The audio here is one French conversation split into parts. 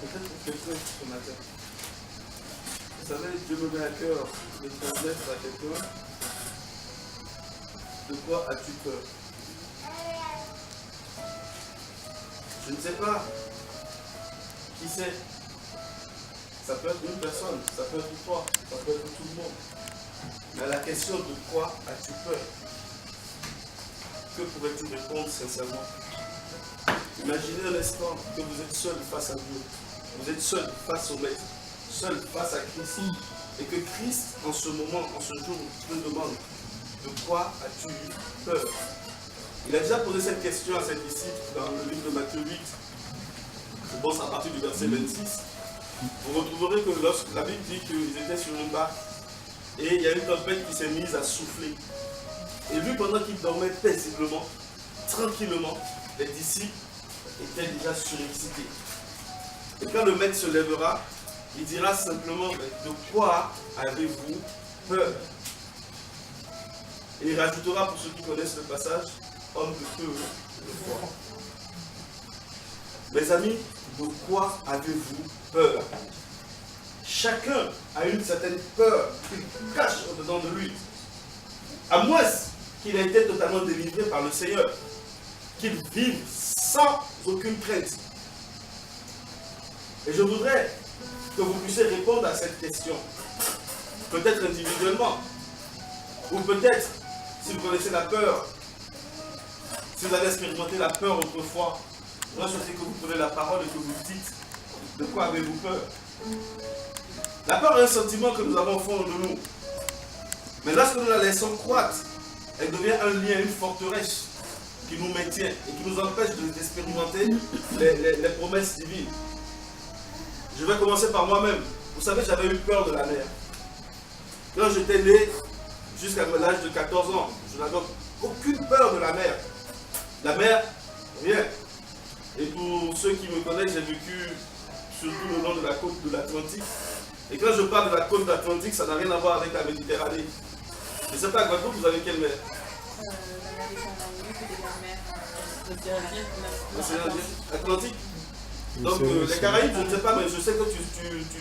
Peut-être pour quelqu'un ce matin. Vous savez, Dieu me met à cœur de transmettre à quelqu'un de quoi as-tu peur. Je ne sais pas qui c'est. Ça peut être une personne, ça peut être toi, ça peut être tout le monde. Mais à la question de quoi as-tu peur, que pourrais-tu répondre sincèrement? Imaginez un instant que vous êtes seul face à Dieu. Vous êtes seul face au Maître, seul face à Christ. Et que Christ, en ce moment, en ce jour, te demande de quoi as-tu eu peur? Il a déjà posé cette question à ses disciples dans le livre de Matthieu 8. Je pense à partir du verset 26. Vous retrouverez que lorsque la Bible dit qu'ils étaient sur une barque et il y a une tempête qui s'est mise à souffler. Et lui, pendant qu'il dormait paisiblement, tranquillement, les disciples étaient déjà surexcités. Et quand le maître se lèvera, il dira simplement de quoi avez-vous peur? Et il rajoutera, pour ceux qui connaissent le passage, homme de peu de foi. Mes amis, de quoi avez-vous peur? Chacun a une certaine peur qu'il cache au-dedans de lui. À moins qu'il ait été totalement délivré par le Seigneur, qu'il vive sans aucune crainte. Et je voudrais que vous puissiez répondre à cette question. Peut-être individuellement, ou peut-être, si vous connaissez la peur, si vous avez expérimenté la peur autrefois, moi je souhaite que vous prenez la parole et que vous dites de quoi avez-vous peur. La peur est un sentiment que nous avons au fond de nous. Mais lorsque nous la laissons croître, elle devient un lien, une forteresse qui nous maintient et qui nous empêche d'expérimenter les promesses divines. Je vais commencer par moi-même. Vous savez, j'avais eu peur de la mer. Quand j'étais né, jusqu'à l'âge de 14 ans, je n'avais aucune peur de la mer. La mer, rien. Et pour ceux qui me connaissent, j'ai vécu surtout le long de la côte de l'Atlantique. Et quand je parle de la côte de l'Atlantique, ça n'a rien à voir avec la Méditerranée. Je ne sais pas à Guadeloupe, vous avez quelle mer? La Méditerranée, c'est la mer. Atlantique. Donc les Caraïbes, je ne sais pas, mais je sais que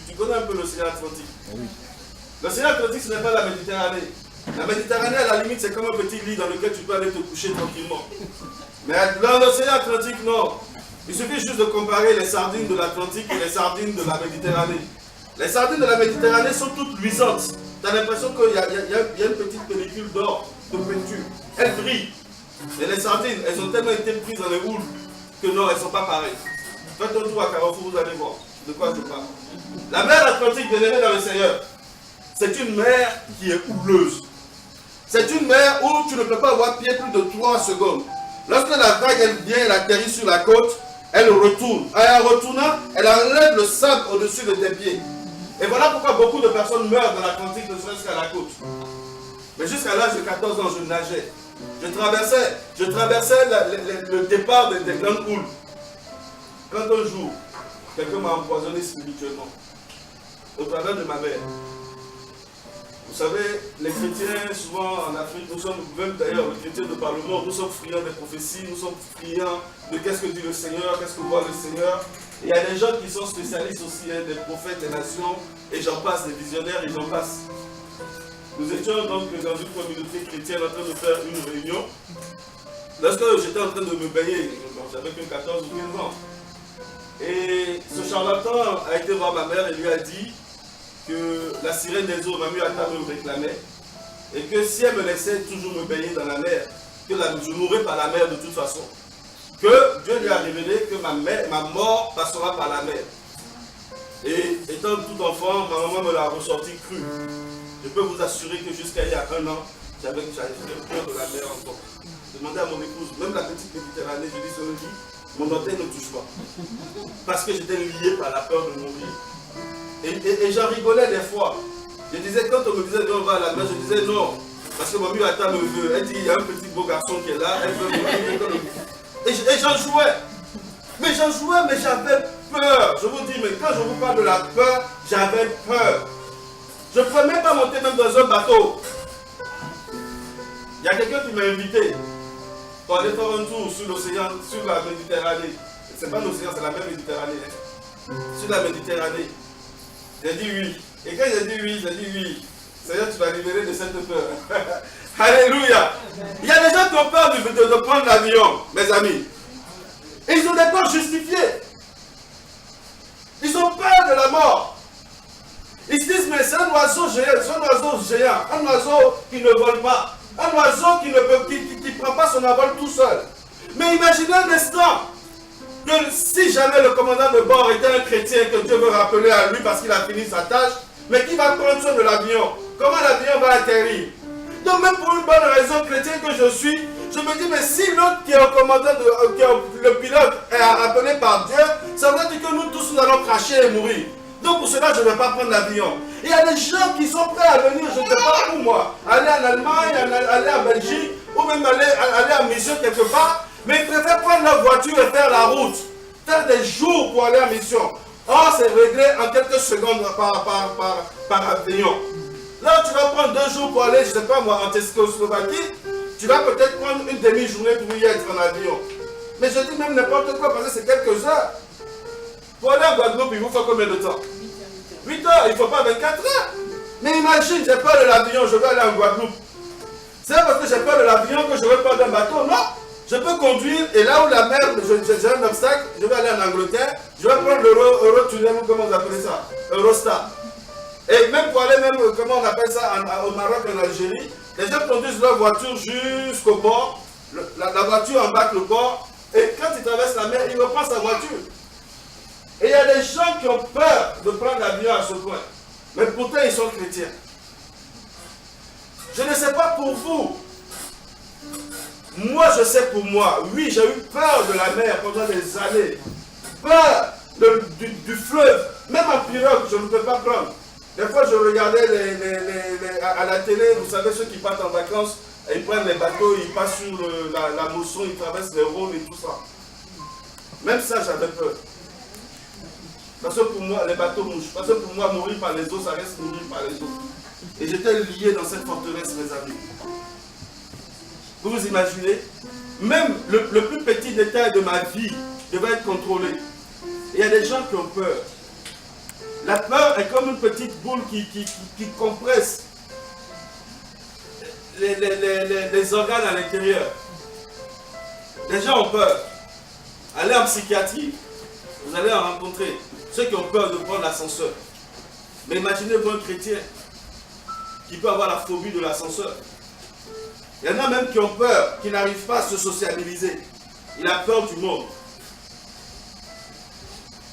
tu connais un peu l'océan Atlantique. Oui. L'océan Atlantique, ce n'est pas la Méditerranée. La Méditerranée, à la limite, c'est comme un petit lit dans lequel tu peux aller te coucher tranquillement. Mais dans l'océan Atlantique, non. Il suffit juste de comparer les sardines de l'Atlantique et les sardines de la Méditerranée. Les sardines de la Méditerranée sont toutes luisantes. Tu as l'impression qu'il y a une petite pellicule d'or, de peinture. Elles brillent. Et les sardines, elles ont tellement été prises dans les houles que non, elles ne sont pas pareilles. Faites un tour à Carrefour, vous allez voir de quoi je parle. La mer Atlantique, bien-aimée dans le Seigneur, c'est une mer qui est houleuse. C'est une mer où tu ne peux pas avoir pied plus de 3 secondes. Lorsque la vague elle vient, elle atterrit sur la côte, elle retourne. Et en retournant, elle enlève le sable au-dessus de tes pieds. Et voilà pourquoi beaucoup de personnes meurent dans l'Atlantique, ne serait-ce qu'à la côte. Mais jusqu'à l'âge de 14 ans, je nageais. Je traversais le départ des grandes houles. Quand un jour, quelqu'un m'a empoisonné spirituellement, au travers de ma mère. Vous savez, les chrétiens, souvent en Afrique, nous sommes, même d'ailleurs les chrétiens de par le monde, nous sommes friands des prophéties, nous sommes friands de qu'est-ce que dit le Seigneur, qu'est-ce que voit le Seigneur. Et il y a des gens qui sont spécialistes aussi, hein, des prophètes des nations, et j'en passe, des visionnaires, et j'en passe. Nous étions donc dans une communauté chrétienne en train de faire une réunion. Lorsque j'étais en train de me baigner, j'avais que 14 ou 15 ans, et ce charlatan a été voir ma mère et lui a dit que la sirène des eaux, Mamie Atta, me réclamait, et que si elle me laissait toujours me baigner dans la mer, que je mourrais par la mer de toute façon. Que Dieu lui a révélé que ma mort passera par la mer. Et étant tout enfant, ma maman me l'a ressorti cru. Je peux vous assurer que jusqu'à il y a 1 an, j'avais peur de la mer encore. Demandez à mon épouse, même la petite Méditerranée, je dis sur le lit, mon orteil ne touche pas. Parce que j'étais lié par la peur de mourir. Et j'en rigolais des fois. Je disais, quand on me disait on va à la mer, je disais non. Parce que Mamie Atta me veut. Elle dit, il y a un petit beau garçon qui est là, elle veut mourir. Et j'en jouais. Mais j'avais peur. Je vous dis, mais quand je vous parle de la peur, j'avais peur. Je ne pouvais même pas monter même dans un bateau. Il y a quelqu'un qui m'a invité pour aller faire un tour sur l'océan, sur la Méditerranée. Ce n'est pas l'océan, c'est la mer Méditerranée. sur la Méditerranée. J'ai dit oui. Et quand j'ai dit oui. Seigneur, tu vas libérer de cette peur. Alléluia. Il y a des gens qui ont peur de prendre l'avion, mes amis. Et ils ont des peurs justifiées. Ils ont peur de la mort. Ils se disent, mais c'est un oiseau géant, un oiseau qui ne vole pas, un oiseau qui ne prend pas son envol tout seul. Mais imaginez un instant que si jamais le commandant de bord était un chrétien que Dieu veut rappeler à lui parce qu'il a fini sa tâche, mais qui va prendre soin de l'avion? Comment l'avion va atterrir? Donc même pour une bonne raison chrétienne que je suis, je me dis, mais si l'autre qui est au commandant, le pilote est appelé par Dieu, ça veut dire que nous tous nous allons cracher et mourir. Donc pour cela, je ne vais pas prendre l'avion. Il y a des gens qui sont prêts à venir, je ne sais pas où moi, aller en Allemagne, aller en Belgique, ou même aller en mission quelque part, mais ils préfèrent prendre leur voiture et faire la route, faire des jours pour aller en mission. Or, c'est réglé en quelques secondes par avion. Là, tu vas prendre 2 jours pour aller, je ne sais pas moi, en Tchécoslovaquie, tu vas peut-être prendre une demi-journée pour y être en avion. Mais je dis même n'importe quoi, parce que c'est quelques heures. Pour aller en Guadeloupe, il vous faut combien de temps? 8 heures, il ne faut pas 24 heures. Mais imagine, j'ai peur de l'avion, je vais aller en Guadeloupe. C'est parce que j'ai peur de l'avion que je vais prendre un bateau? Non. Je peux conduire et là où la mer, j'ai un obstacle, je vais aller en Angleterre, je vais prendre l'Eurotunnel, ou comment vous appelez ça? Eurostar. Et même pour aller, comment on appelle ça, au Maroc, en Algérie, les gens conduisent leur voiture jusqu'au bord, la voiture embarque le port, et quand ils traversent la mer, ils reprennent sa voiture. Et il y a des gens qui ont peur de prendre l'avion à ce point. Mais pourtant, ils sont chrétiens. Je ne sais pas pour vous. Moi, je sais pour moi. Oui, j'ai eu peur de la mer pendant des années. Peur du fleuve. Même en pirogue, je ne peux pas prendre. Des fois, je regardais à la télé, vous savez, ceux qui partent en vacances, ils prennent les bateaux, ils passent sur la mousson, ils traversent les Rhônes et tout ça. Même ça, j'avais peur. Parce que pour moi, les bateaux mouchent. Parce que pour moi, mourir par les eaux, ça reste mourir par les eaux. Et j'étais lié dans cette forteresse, mes amis. Vous vous imaginez? Même le plus petit détail de ma vie devait être contrôlé. Et il y a des gens qui ont peur. La peur est comme une petite boule qui compresse les organes à l'intérieur. Les gens ont peur. Allez en psychiatrie, vous allez en rencontrer. Ceux qui ont peur de prendre l'ascenseur. Mais imaginez-vous un chrétien qui peut avoir la phobie de l'ascenseur. Il y en a même qui ont peur, qui n'arrivent pas à se sociabiliser. Il a peur du monde.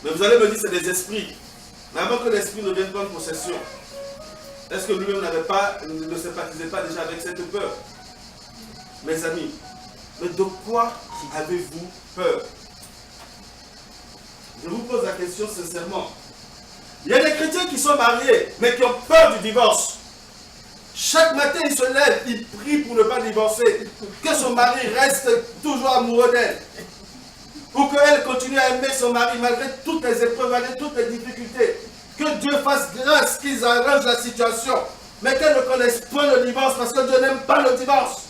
Mais vous allez me dire, c'est des esprits. Mais avant que l'esprit ne vienne prendre possession, est-ce que lui-même ne sympathisait pas déjà avec cette peur? Mes amis, mais de quoi avez-vous peur? Je vous pose la question sincèrement. Il y a des chrétiens qui sont mariés, mais qui ont peur du divorce. Chaque matin, ils se lèvent, ils prient pour ne pas divorcer. Que son mari reste toujours amoureux d'elle. Ou qu'elle continue à aimer son mari malgré toutes les épreuves, malgré toutes les difficultés. Que Dieu fasse grâce, qu'ils arrangent la situation. Mais qu'elle ne connaisse pas le divorce parce que Dieu n'aime pas le divorce.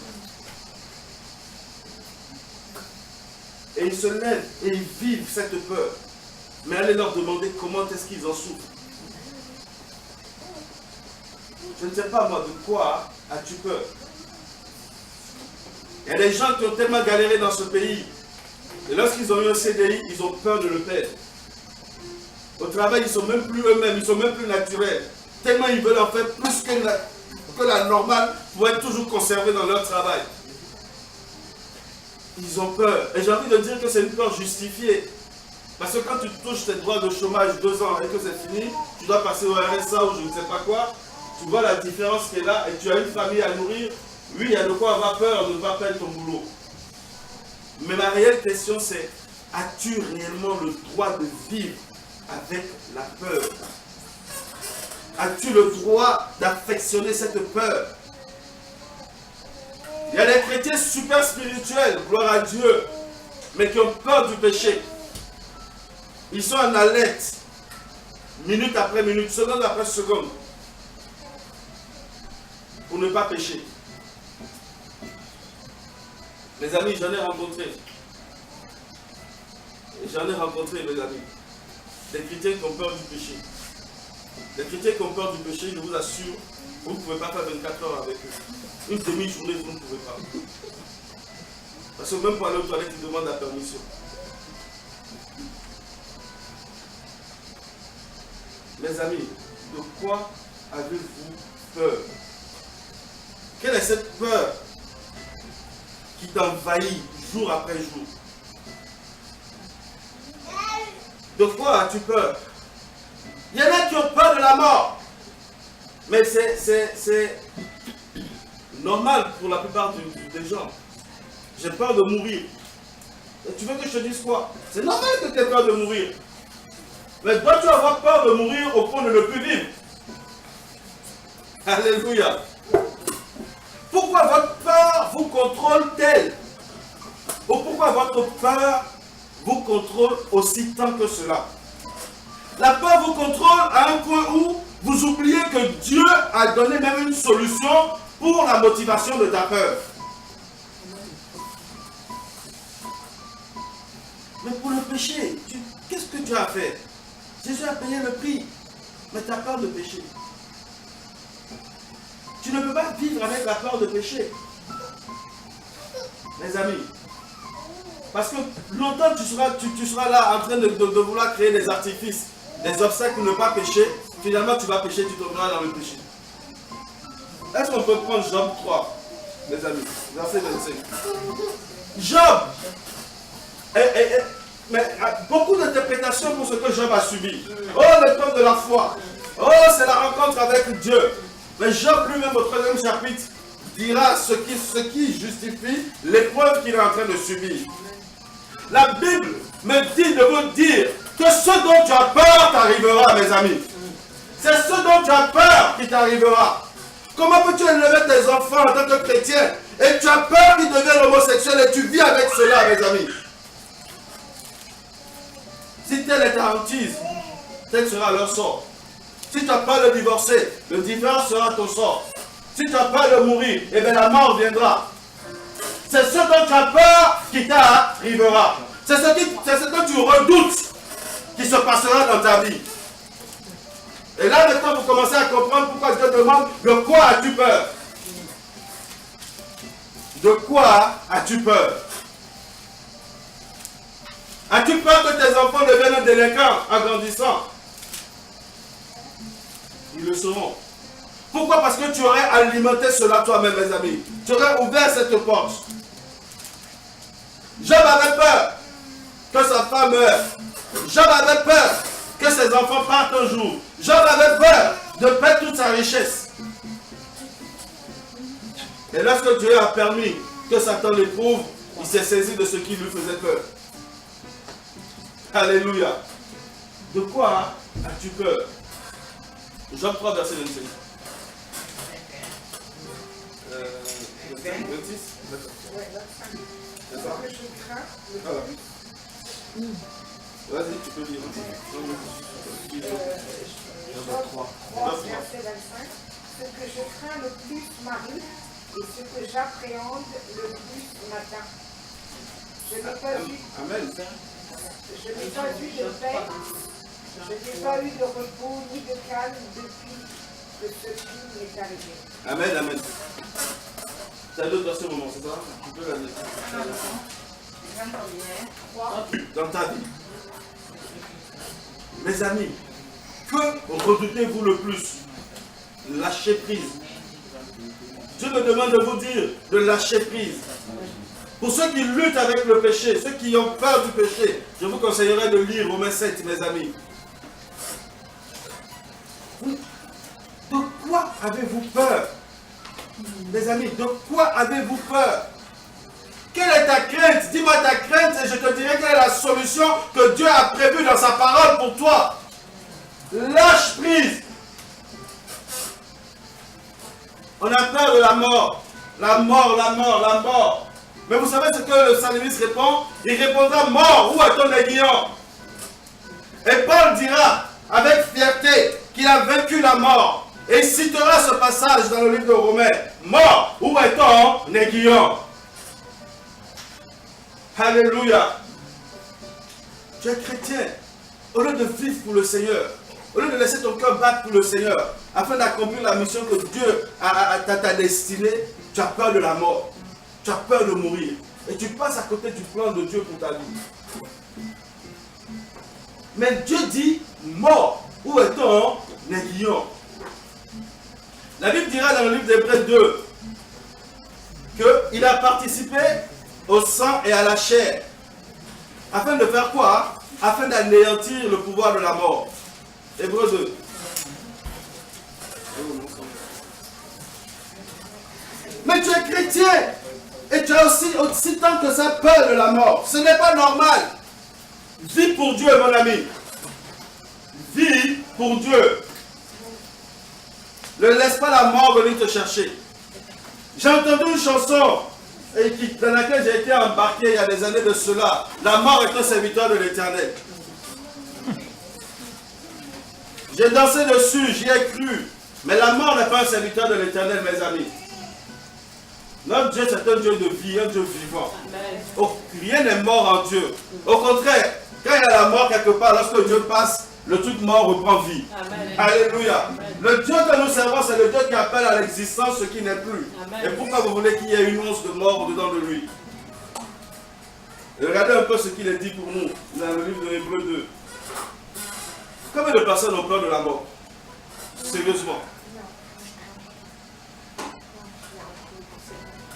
Et ils se lèvent et ils vivent cette peur. Mais allez leur demander comment est-ce qu'ils en souffrent. Je ne sais pas moi, de quoi as-tu peur? Il y a des gens qui ont tellement galéré dans ce pays. Et lorsqu'ils ont eu un CDI, ils ont peur de le perdre. Au travail, ils ne sont même plus eux-mêmes, ils ne sont même plus naturels. Tellement ils veulent en faire plus que la normale pour être toujours conservés dans leur travail. Ils ont peur. Et j'ai envie de dire que c'est une peur justifiée. Parce que quand tu touches tes droits de chômage 2 ans et que c'est fini, tu dois passer au RSA ou je ne sais pas quoi, tu vois la différence qui est là et tu as une famille à nourrir. Oui, il y a de quoi avoir peur de ne pas perdre ton boulot. Mais ma réelle question c'est, as-tu réellement le droit de vivre avec la peur? As-tu le droit d'affectionner cette peur? Il y a des chrétiens super spirituels, gloire à Dieu, mais qui ont peur du péché. Ils sont en alerte, minute après minute, seconde après seconde, pour ne pas pécher. Les amis, j'en ai rencontré. J'en ai rencontré, mes amis. des chrétiens qui ont peur du péché. Les chrétiens qui ont peur du péché, je vous assure, vous ne pouvez pas faire 24 heures avec eux. Une demi-journée, vous ne pouvez pas. Parce que même pour aller aux toilettes, ils demandent la permission. Mes amis, de quoi avez-vous peur? Quelle est cette peur qui t'envahit jour après jour? De quoi as-tu peur? Il y en a qui ont peur de la mort. Mais c'est normal pour la plupart des gens. J'ai peur de mourir. Et tu veux que je te dise quoi? C'est normal que tu aies peur de mourir. Mais dois-tu avoir peur de mourir au point de ne plus vivre? Alléluia. Pourquoi votre peur vous contrôle-t-elle? Ou pourquoi votre peur vous contrôle aussi tant que cela? La peur vous contrôle à un point où vous oubliez que Dieu a donné même une solution pour la motivation de ta peur. Mais pour le péché, qu'est-ce que tu as fait? Jésus a payé le prix, mais tu as peur de pécher. Tu ne peux pas vivre avec la peur de pécher. Mes amis, parce que longtemps tu seras là en train de vouloir créer des artifices, des obstacles pour ne pas pécher. Finalement tu vas pécher, tu tomberas dans le péché. Est-ce qu'on peut prendre Job 3, mes amis, verset 25. Job, mais beaucoup d'interprétations pour ce que Job a subi. Oh, l'épreuve de la foi. Oh, c'est la rencontre avec Dieu. Mais Job lui-même au 3e chapitre dira ce qui justifie l'épreuve qu'il est en train de subir. La Bible me dit de vous dire que ce dont tu as peur t'arrivera, mes amis. C'est ce dont tu as peur qui t'arrivera. Comment peux-tu élever tes enfants en tant que chrétien et tu as peur qu'ils deviennent homosexuels et tu vis avec cela, mes amis? Si telle est ta hantise, tel sera leur sort. Si tu as peur de divorcer, le divorce sera ton sort. Si tu as peur de mourir, eh bien la mort viendra. C'est ce dont tu as peur qui t'arrivera. C'est ce que tu redoutes qui se passera dans ta vie. Et là maintenant vous commencez à comprendre pourquoi je te demande de quoi as-tu peur? De quoi as-tu peur? As-tu peur que tes enfants deviennent délinquants en grandissant? Ils le seront. Pourquoi? Parce que tu aurais alimenté cela toi-même, mes amis. Tu aurais ouvert cette porte. Job avait peur que sa femme meure. Job avait peur que ses enfants partent un jour. Job avait peur de perdre toute sa richesse. Et lorsque Dieu a permis que Satan l'éprouve, il s'est saisi de ce qui lui faisait peur. Alléluia. De quoi as-tu peur? Job 3, verset 25. 26. C'est ça? Voilà. Vas-y, tu peux lire. Job 3, verset 25. Ce que je crains le plus m'arrive et ce que j'appréhende le plus m'atteint. Je n'ai pas eu. Amen. Je n'ai pas eu de paix, je n'ai pas eu de repos ni de calme depuis que ce qui m'est arrivé. Amen, amen. Tu as d'autres à ce moment, c'est ça? Tu peux la lire. Dans ta vie. Mes amis, que redoutez-vous le plus? Lâcher prise. Dieu me demande de vous dire de lâcher prise. Pour ceux qui luttent avec le péché, ceux qui ont peur du péché, je vous conseillerais de lire Romains 7, mes amis. De quoi avez-vous peur? Mes amis, de quoi avez-vous peur? Quelle est ta crainte? Dis-moi ta crainte et je te dirai quelle est la solution que Dieu a prévue dans sa parole pour toi. Lâche prise. On a peur de la mort. La mort, la mort, la mort. Mais vous savez ce que le psalmiste répond? Il répondra: mort, où est ton aiguillon? Et Paul dira avec fierté qu'il a vaincu la mort. Et il citera ce passage dans le livre de Romains: mort, où est ton aiguillon? Alléluia. Tu es chrétien. au lieu de vivre pour le Seigneur, au lieu de laisser ton cœur battre pour le Seigneur, afin d'accomplir la mission que Dieu t'a destinée, tu as peur de la mort. Tu as peur de mourir. Et tu passes à côté du plan de Dieu pour ta vie. Mais Dieu dit, mort, où est ton aiguillon? La Bible dira dans le livre d'Hébreux 2 qu'il a participé au sang et à la chair. Afin de faire quoi? Afin d'anéantir le pouvoir de la mort. Hébreux 2. Mais tu es chrétien et tu as aussi tant que ça peur de la mort. Ce n'est pas normal. Vis pour Dieu, mon ami. Vis pour Dieu. Ne laisse pas la mort venir te chercher. J'ai entendu une chanson dans laquelle j'ai été embarqué il y a des années de cela. La mort est un serviteur de l'Éternel. J'ai dansé dessus, j'y ai cru. Mais la mort n'est pas un serviteur de l'Éternel, mes amis. Notre Dieu, c'est un Dieu de vie, un Dieu vivant. Oh, rien n'est mort en Dieu. Au contraire, quand il y a la mort quelque part, lorsque Dieu passe, le truc mort reprend vie. Amen. Alléluia. Amen. Le Dieu que nous servons, c'est le Dieu qui appelle à l'existence ce qui n'est plus. Amen. Et pourquoi vous voulez qu'il y ait une once de mort au-dedans de lui? Et regardez un peu ce qu'il est dit pour nous dans le livre de Hébreux 2. Combien de personnes ont peur de la mort? Sérieusement.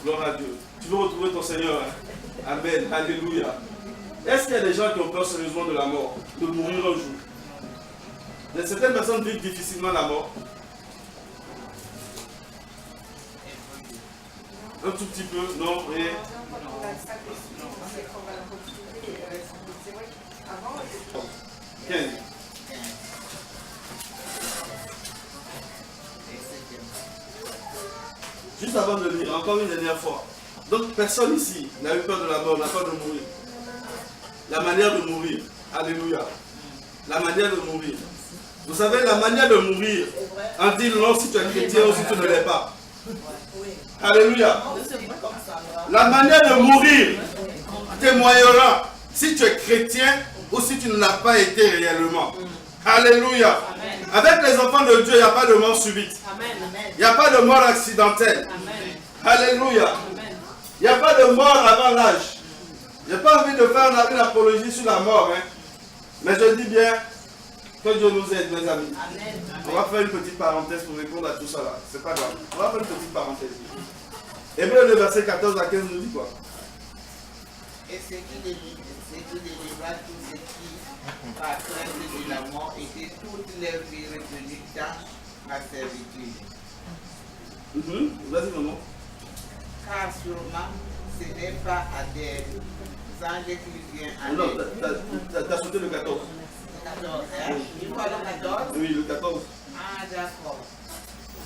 Gloire à Dieu. Tu veux retrouver ton Seigneur, hein? Amen. Alléluia. Est-ce qu'il y a des gens qui ont peur sérieusement de la mort, de mourir un jour? Certaines personnes vivent difficilement la mort. Un tout petit peu, non, rien. Juste avant de lire, encore une dernière fois. Donc personne ici n'a eu peur de la mort, n'a peur de mourir. La manière de mourir. Alléluia. La manière de mourir. Vous savez, la manière de mourir en dit non si tu es chrétien ou si tu ne l'es pas. Alléluia. La manière de mourir témoignera si tu es chrétien ou si tu ne l'as pas été réellement. Alléluia. Avec les enfants de Dieu, il n'y a pas de mort subite. Il n'y a pas de mort accidentelle. Alléluia. Il n'y a pas de mort avant l'âge. Je n'ai pas envie de faire une apologie sur la mort. Hein. Mais je dis bien que Dieu nous aide, mes amis. Amen. On va faire une petite parenthèse pour répondre à tout ça là. C'est pas grave. On va faire une petite parenthèse. Hébreux 2, verset 14 à 15 nous dit quoi? Et ce qui délivra tous ceux qui, par crainte de la mort, étaient toute leur vie retenus dans la servitude. Vas-y, maman. Car sûrement, ce n'est pas à des anges qui viennent à non, t'as sauté le 14. 14, hein? Il faut le 14? Oui, le 14. Ah, d'accord.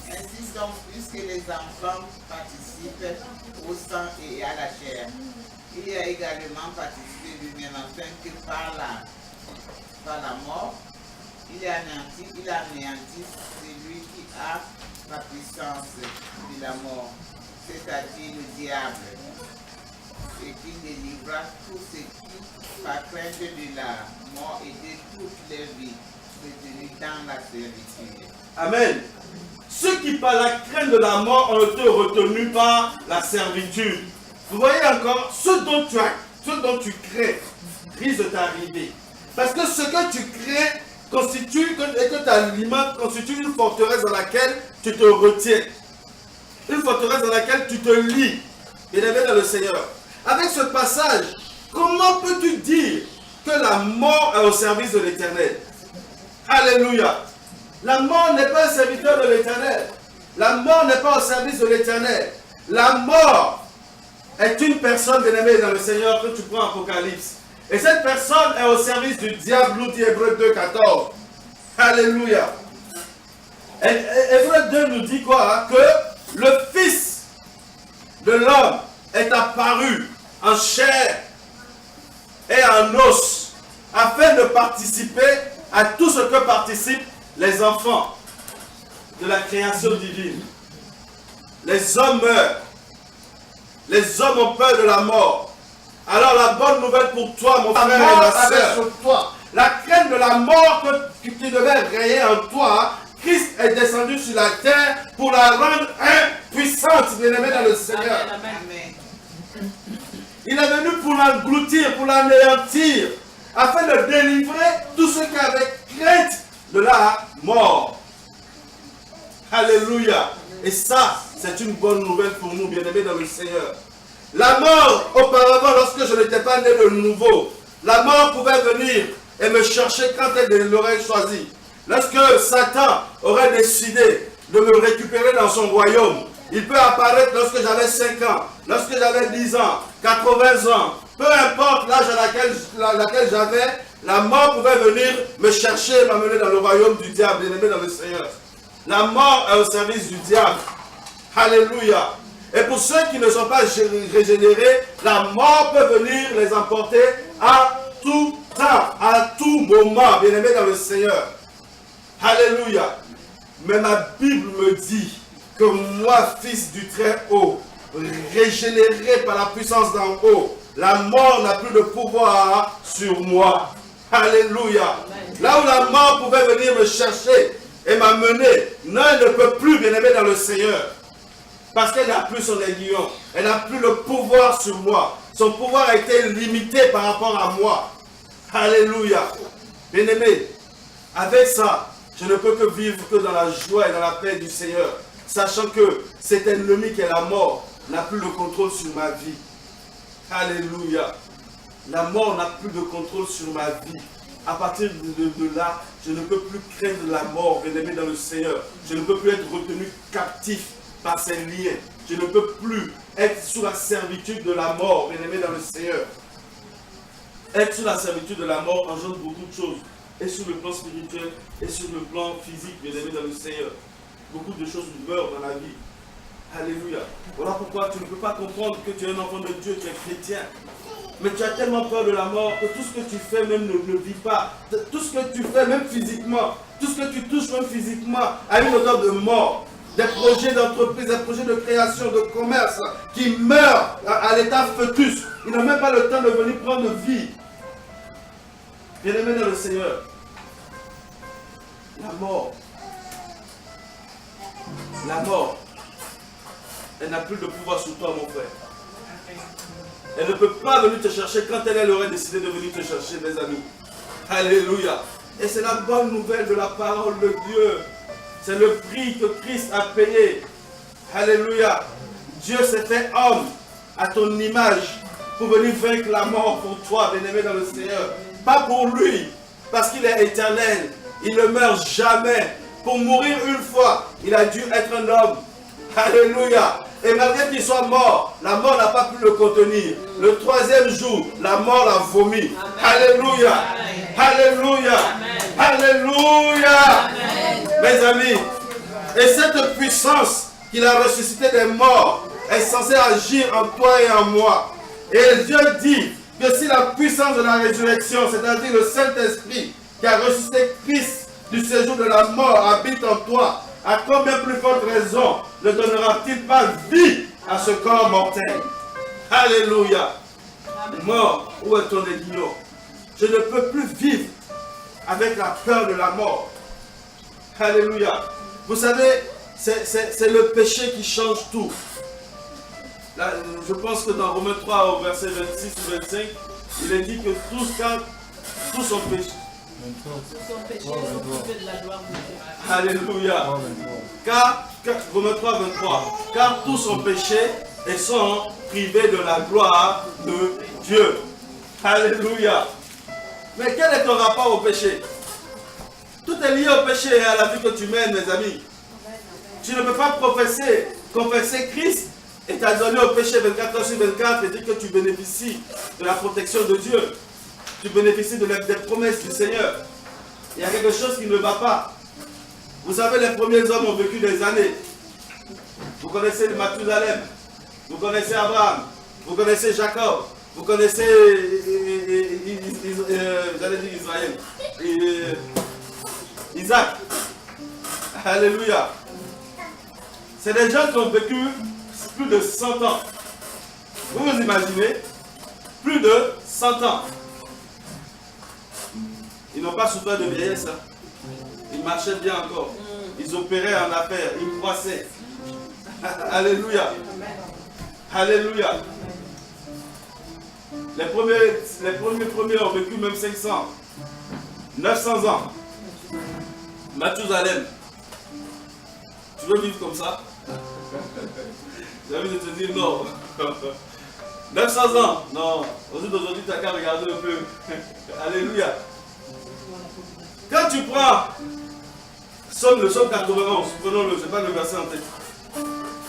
Ainsi donc, puisque les enfants participent au sang et à la chair, il a également participé lui-même afin que par la mort, il a anéanti celui qui a la puissance de la mort, c'est-à-dire le diable, et qui délivra tous ceux qui, par crainte de la mort, étaient toute leur vie retenus dans la servitude. Amen. Ceux qui par la crainte de la mort ont été retenus par la servitude. Vous voyez encore, ce dont tu crains risque de t'arriver. Parce que ce que tu crains constitue, et que tu alimentes, constitue une forteresse dans laquelle tu te retiens. Une forteresse dans laquelle tu te lis. Bien-aimé dans le Seigneur. Avec ce passage, comment peux-tu dire que la mort est au service de l'Éternel? Alléluia. La mort n'est pas un serviteur de l'Éternel. La mort n'est pas au service de l'Éternel. La mort est une personne, bien-aimée dans le Seigneur, que tu prends en Apocalypse. Et cette personne est au service du diable, nous dit Hébreux 2, 14. Alléluia. Et Hébreux 2 nous dit quoi? Que le Fils de l'homme est apparu en chair et en os, afin de participer à tout ce que participent les enfants de la création divine. Les hommes meurent. Les hommes ont peur de la mort. Alors la bonne nouvelle pour toi, mon frère et ma soeur, la crainte de la mort qui devait régner en toi, Christ est descendu sur la terre pour la rendre impuissante, bien-aimé dans le Seigneur. Amen. Il est venu pour l'engloutir, pour l'anéantir, afin de délivrer tous ceux qui avaient crainte de la mort. Alléluia. Et ça, c'est une bonne nouvelle pour nous, bien-aimés dans le Seigneur. La mort, auparavant, lorsque je n'étais pas né de nouveau, la mort pouvait venir et me chercher quand elle l'aurait choisi. Lorsque Satan aurait décidé de me récupérer dans son royaume, il peut apparaître lorsque j'avais 5 ans, lorsque j'avais 10 ans, 80 ans, peu importe l'âge à laquelle j'avais, la mort pouvait venir me chercher et m'amener dans le royaume du diable, bien-aimé dans le Seigneur. La mort est au service du diable. Alléluia. Et pour ceux qui ne sont pas régénérés, la mort peut venir les emporter à tout temps, à tout moment, bien-aimé dans le Seigneur. Alléluia. Mais ma Bible me dit que moi, fils du Très-Haut, régénéré par la puissance d'en haut, la mort n'a plus de pouvoir sur moi. Alléluia. Là où la mort pouvait venir me chercher et m'amener, non, elle ne peut plus, bien-aimé dans le Seigneur. Parce qu'elle n'a plus son aiguillon. Elle n'a plus le pouvoir sur moi. Son pouvoir a été limité par rapport à moi. Alléluia. Bien-aimé, avec ça, je ne peux que vivre que dans la joie et dans la paix du Seigneur. Sachant que cet ennemi qui est la mort n'a plus le contrôle sur ma vie. Alléluia. La mort n'a plus de contrôle sur ma vie. À partir de là, je ne peux plus craindre la mort, bien-aimé dans le Seigneur. Je ne peux plus être retenu captif par ses liens. Je ne peux plus être sous la servitude de la mort, bien-aimé dans le Seigneur. Être sous la servitude de la mort engendre beaucoup de choses. Et sur le plan spirituel, et sur le plan physique, bien-aimé dans le Seigneur. Beaucoup de choses meurent dans la vie. Alléluia. Voilà pourquoi tu ne peux pas comprendre que tu es un enfant de Dieu, tu es chrétien. Mais tu as tellement peur de la mort que tout ce que tu fais même ne vit pas. Tout ce que tu fais même physiquement, tout ce que tu touches même physiquement a une odeur de mort. Des projets d'entreprise, des projets de création, de commerce qui meurent à l'état fœtus. Ils n'ont même pas le temps de venir prendre vie. Bien-aimé dans le Seigneur, la mort, elle n'a plus de pouvoir sur toi, mon frère. Elle ne peut pas venir te chercher quand elle aurait décidé de venir te chercher, mes amis. Alléluia. Et c'est la bonne nouvelle de la parole de Dieu. C'est le prix que Christ a payé. Alléluia. Dieu s'est fait homme à ton image pour venir vaincre la mort pour toi, bien-aimé dans le Seigneur. Pas pour lui, parce qu'il est éternel. Il ne meurt jamais. Pour mourir une fois, il a dû être un homme. Alléluia. Et malgré qu'il soit mort, la mort n'a pas pu le contenir. Le 3e jour, la mort l'a vomi. Alléluia. Alléluia. Alléluia. Mes amis, et cette puissance qu'il a ressuscité des morts est censée agir en toi et en moi. Et Dieu dit que si la puissance de la résurrection, c'est-à-dire le Saint-Esprit qui a ressuscité Christ du séjour de la mort, habite en toi, à combien plus forte raison ne donnera-t-il pas vie à ce corps mortel? Alléluia. Mort, où est ton aiguillon? Je ne peux plus vivre avec la peur de la mort. Alléluia. Vous savez, c'est le péché qui change tout. Là, je pense que dans Romains 3, au verset 26 ou 25, il est dit que tous sont péchés. Alléluia. Romains 3, 23. Car tous sont péchés et sont privés de la gloire de Dieu. Alléluia. Mais quel est ton rapport au péché? Tout est lié au péché et à la vie que tu mènes, mes amis. Tu ne peux pas confesser Christ et t'adonner au péché 24 heures sur 24 et dire que tu bénéficies de la protection de Dieu. Tu bénéficies des promesses du Seigneur. Il y a quelque chose qui ne va pas. Vous savez, les premiers hommes ont vécu des années. Vous connaissez Mathusalem, vous connaissez Abraham, vous connaissez Jacob, vous connaissez j'allais dire Israël, Isaac. Alléluia. C'est des gens qui ont vécu plus de 100 ans. Vous vous imaginez? Plus de 100 ans. Ils n'ont pas souffert de vieillesse. Hein. Ils marchaient bien encore. Ils opéraient en affaires. Ils croissaient. Alléluia. Alléluia. Les premiers ont vécu même 500, 900 ans. Mathusalem. Tu veux vivre comme ça? J'ai envie de te dire non. 900 ans. Non. Aujourd'hui, tu as qu'à regarder un peu. Alléluia. Quand tu prends le psaume 91, prenons-le, je n'ai pas le verset en tête.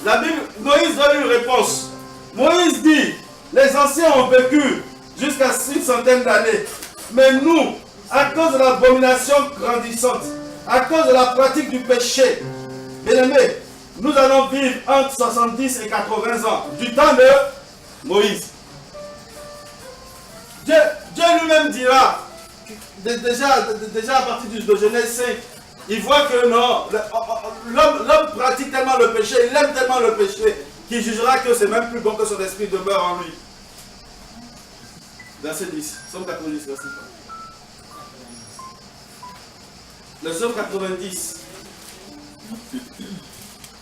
La Bible, Moïse donne une réponse. Moïse dit, les anciens ont vécu jusqu'à 600 d'années. Mais nous, à cause de l'abomination grandissante, à cause de la pratique du péché, bien aimé, nous allons vivre entre 70 et 80 ans, du temps de Moïse. Dieu lui-même dira, déjà à partir de Genèse 5, il voit que non, l'homme pratique tellement le péché, il aime tellement le péché, qu'il jugera que c'est même plus bon que son esprit demeure en lui. Verset 10, Psaume 90, verset 10. Le Psaume 90.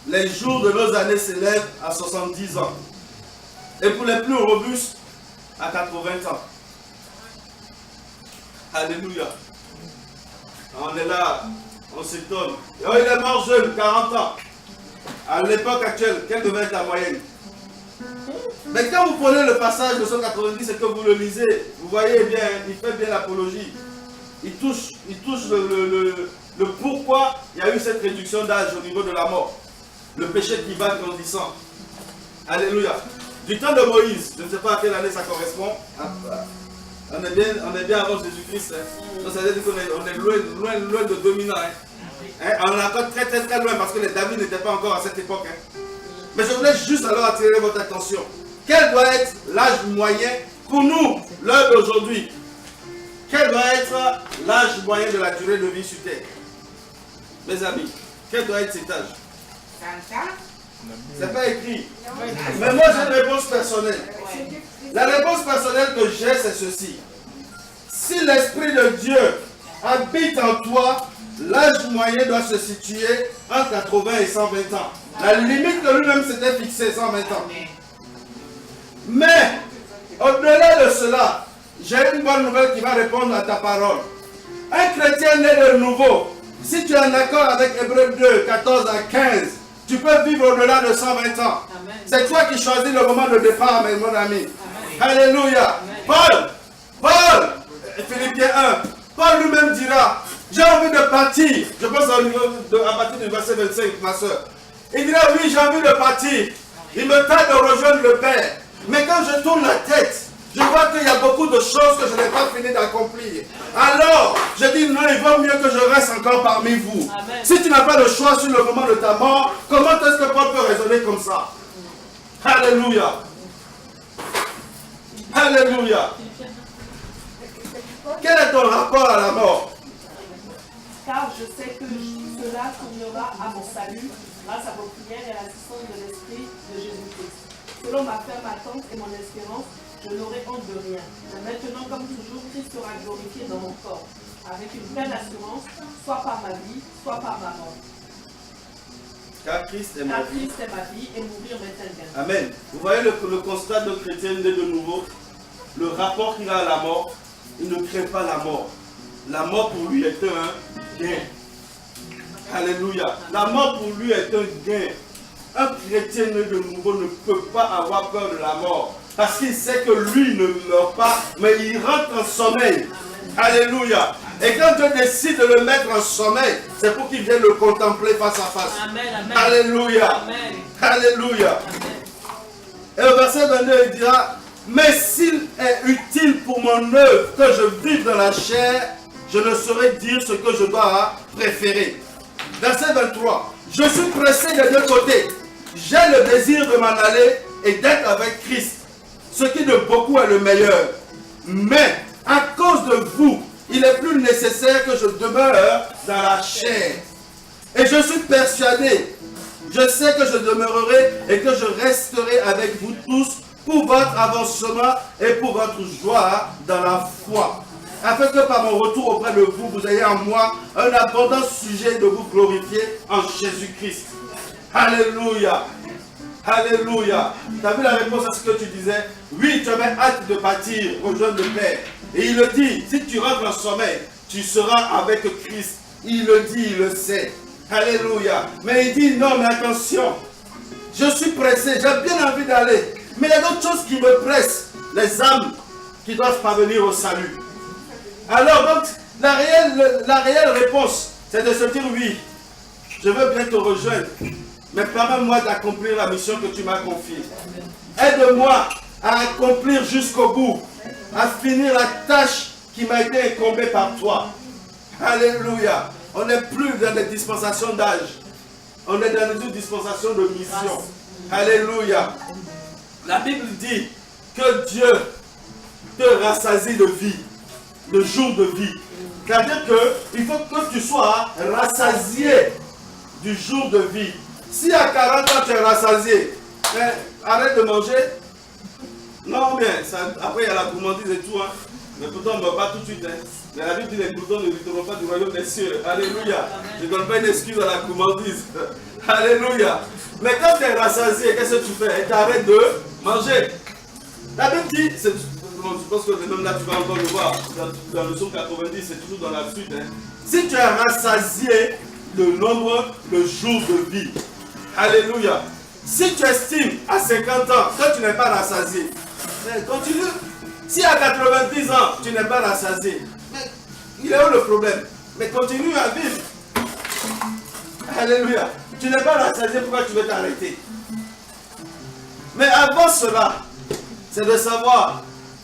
Les jours de nos années s'élèvent à 70 ans. Et pour les plus robustes, à 80 ans. Alléluia. On est là, on s'étonne. Oh, il est mort jeune, 40 ans. À l'époque actuelle, quelle devait être la moyenne? Mais quand vous prenez le passage de 190 et que vous le lisez, vous voyez bien, il fait bien l'apologie. Il touche le pourquoi il y a eu cette réduction d'âge au niveau de la mort. Le péché qui va grandissant. Alléluia. Du temps de Moïse, je ne sais pas à quelle année ça correspond. On est bien avant Jésus-Christ. Hein. Donc ça veut dire qu'on est loin de 2000 ans. Hein. On est encore très loin parce que les David n'étaient pas encore à cette époque. Hein. Mais je voulais juste alors attirer votre attention. Quel doit être l'âge moyen pour nous, l'heure d'aujourd'hui? Quel doit être l'âge moyen de la durée de vie sur Terre? Mes amis, quel doit être cet âge? 30 ans. C'est pas écrit. Mais moi j'ai une réponse personnelle. La réponse personnelle que j'ai, c'est ceci. Si l'Esprit de Dieu habite en toi, l'âge moyen doit se situer entre 80 et 120 ans. La limite que lui-même s'était fixée, 120 ans. Mais, au-delà de cela, j'ai une bonne nouvelle qui va répondre à ta parole. Un chrétien né de nouveau, si tu es en accord avec Hébreux 2, 14 à 15, tu peux vivre au-delà de 120 ans. C'est toi qui choisis le moment de départ, mon ami. Amen. Alléluia. Amen. Paul, Philippiens 1, Paul lui-même dira, j'ai envie de partir. Je pense à partir du verset 25, ma soeur. Il dira, oui, j'ai envie de partir. Il me tarde de rejoindre le Père. Mais quand je tourne la tête, je vois qu'il y a beaucoup de choses que je n'ai pas fini d'accomplir. Alors, je dis non, il vaut mieux que je reste encore parmi vous. Amen. Si tu n'as pas le choix sur le moment de ta mort, comment est-ce que Paul peut raisonner comme ça? Alléluia. Alléluia. Quel est ton rapport à la mort? Car je sais que cela tournera à mon salut grâce à vos prières et à l'assistance de l'Esprit de Jésus-Christ. Selon ma ferme attente et mon espérance, je n'aurai honte de rien. Mais maintenant, comme toujours, Christ sera glorifié dans mon corps, avec une pleine assurance, soit par ma vie, soit par ma mort. Car Christ est ma vie. Christ est ma vie et mourir m'est un gain. Amen. Vous voyez le constat de chrétien né de nouveau, le rapport qu'il a à la mort, il ne craint pas la mort. La mort pour lui est un gain. Alléluia. La mort pour lui est un gain. Un chrétien né de nouveau ne peut pas avoir peur de la mort. Parce qu'il sait que lui ne meurt pas, mais il rentre en sommeil. Alléluia. Et quand Dieu décide de le mettre en sommeil, c'est pour qu'il vienne le contempler face à face. Amen, amen. Alléluia. Amen. Alléluia. Amen. Et au verset 22, il dira, mais s'il est utile pour mon œuvre que je vive dans la chair, je ne saurais dire ce que je dois préférer. Verset 23, je suis pressé des deux côtés. J'ai le désir de m'en aller et d'être avec Christ, ce qui de beaucoup est le meilleur. Mais à cause de vous, il est plus nécessaire que je demeure dans la chair. Et je suis persuadé, je sais que je demeurerai et que je resterai avec vous tous pour votre avancement et pour votre joie dans la foi. afin que par mon retour auprès de vous, vous ayez en moi un abondant sujet de vous glorifier en Jésus-Christ. Alléluia. Alléluia. Tu as vu la réponse à ce que tu disais? Oui, tu avais hâte de partir, rejoindre le Père. Et il le dit, si tu rentres en sommeil, tu seras avec Christ. Il le dit, il le sait. Alléluia. Mais il dit, non, mais attention. Je suis pressé, j'ai bien envie d'aller. Mais il y a d'autres choses qui me pressent. Les âmes qui doivent parvenir au salut. Alors, donc, la réelle réponse, c'est de se dire, oui, je veux bien te rejoindre. Mais permets-moi d'accomplir la mission que tu m'as confiée. Aide-moi à accomplir jusqu'au bout, à finir la tâche qui m'a été incombée par toi. Alléluia. On n'est plus dans des dispensations d'âge. On est dans une dispensation de mission. Alléluia. La Bible dit que Dieu te rassasie de vie, de jours de vie. C'est-à-dire qu'il faut que tu sois rassasié du jour de vie. Si à 40 ans tu es rassasié, arrête de manger. Non, bien, après il y a la gourmandise et tout. Hein. Mais pourtant on ne meurt pas tout de suite. Hein. Mais la Bible dit les gloutons ne lutteront pas du royaume des cieux. Alléluia. Je ne donne pas une excuse à la gourmandise. Alléluia. Mais quand tu es rassasié, qu'est-ce que tu fais? Tu arrêtes de manger. La Bible dit, je pense que même là tu vas encore le voir, dans le psaume 90, c'est toujours dans la suite. Hein. Si tu es rassasié, le nombre de jours de vie. Alléluia. Si tu estimes à 50 ans que tu n'es pas rassasié, continue. Si à 90 ans tu n'es pas rassasié, il est où le problème? Mais continue à vivre. Alléluia. Tu n'es pas rassasié, pourquoi tu veux t'arrêter? Mais avant cela, c'est de savoir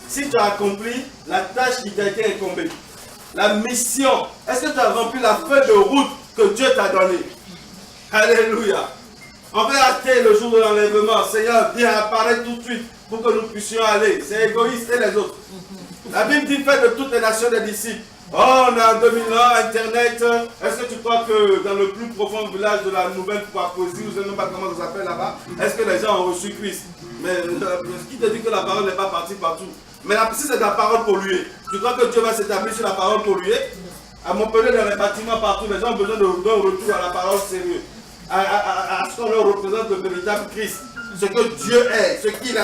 si tu as accompli la tâche qui t'a été incombée. La mission. Est-ce que tu as rempli la feuille de route que Dieu t'a donnée? Alléluia. On va hâter le jour de l'enlèvement. Seigneur, viens apparaître tout de suite pour que nous puissions aller. C'est égoïste et les autres. La Bible dit, faites de toutes les nations des disciples. Oh, on a 2000 ans, Internet. Est-ce que tu crois que dans le plus profond village de la nouvelle Papouasie, vous ne savez pas comment ça s'appelle là-bas, est-ce que les gens ont reçu Christ? Mais qui te dit que la parole n'est pas partie partout? Mais si c'est la parole polluée, tu crois que Dieu va s'établir sur la parole polluée? À Montpellier, dans les bâtiments partout, les gens ont besoin d'un retour à la parole sérieuse. À ce qu'on leur représente le véritable Christ. Ce que Dieu est, ce qu'il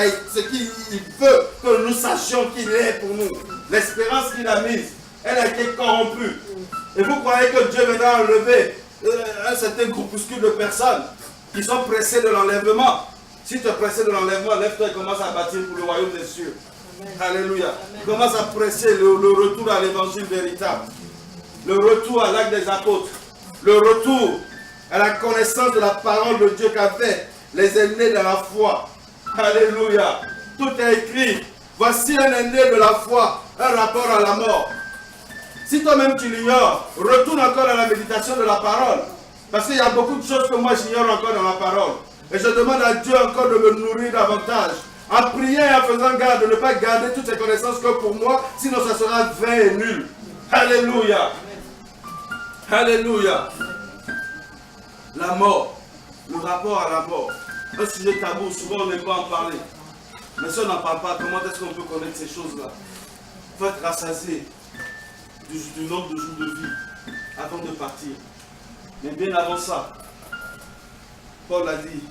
veut que nous sachions qu'il est pour nous. L'espérance qu'il a mise, elle a été corrompue. Et vous croyez que Dieu viendra enlever un certain groupuscule de personnes qui sont pressées de l'enlèvement? Si tu es pressé de l'enlèvement, lève-toi et commence à bâtir pour le royaume des cieux. Amen. Alléluia. Commence à presser le retour à l'évangile véritable. Le retour à l'acte des apôtres. Le retour à la connaissance de la parole de Dieu qu'avaient les aînés de la foi. Alléluia. Tout est écrit. Voici un aîné de la foi, un rapport à la mort. Si toi-même tu l'ignores, retourne encore à la méditation de la parole. Parce qu'il y a beaucoup de choses que moi j'ignore encore dans la parole. Et je demande à Dieu encore de me nourrir davantage. En priant et en faisant garde de ne pas garder toutes ces connaissances que pour moi, sinon ça sera vain et nul. Alléluia. Alléluia. La mort, le rapport à la mort. Un sujet tabou, souvent on n'aime pas en parler. Mais si on n'en parle pas, comment est-ce qu'on peut connaître ces choses-là? Il faut être rassasié du nombre de jours de vie avant de partir. Mais bien avant ça, Paul a dit,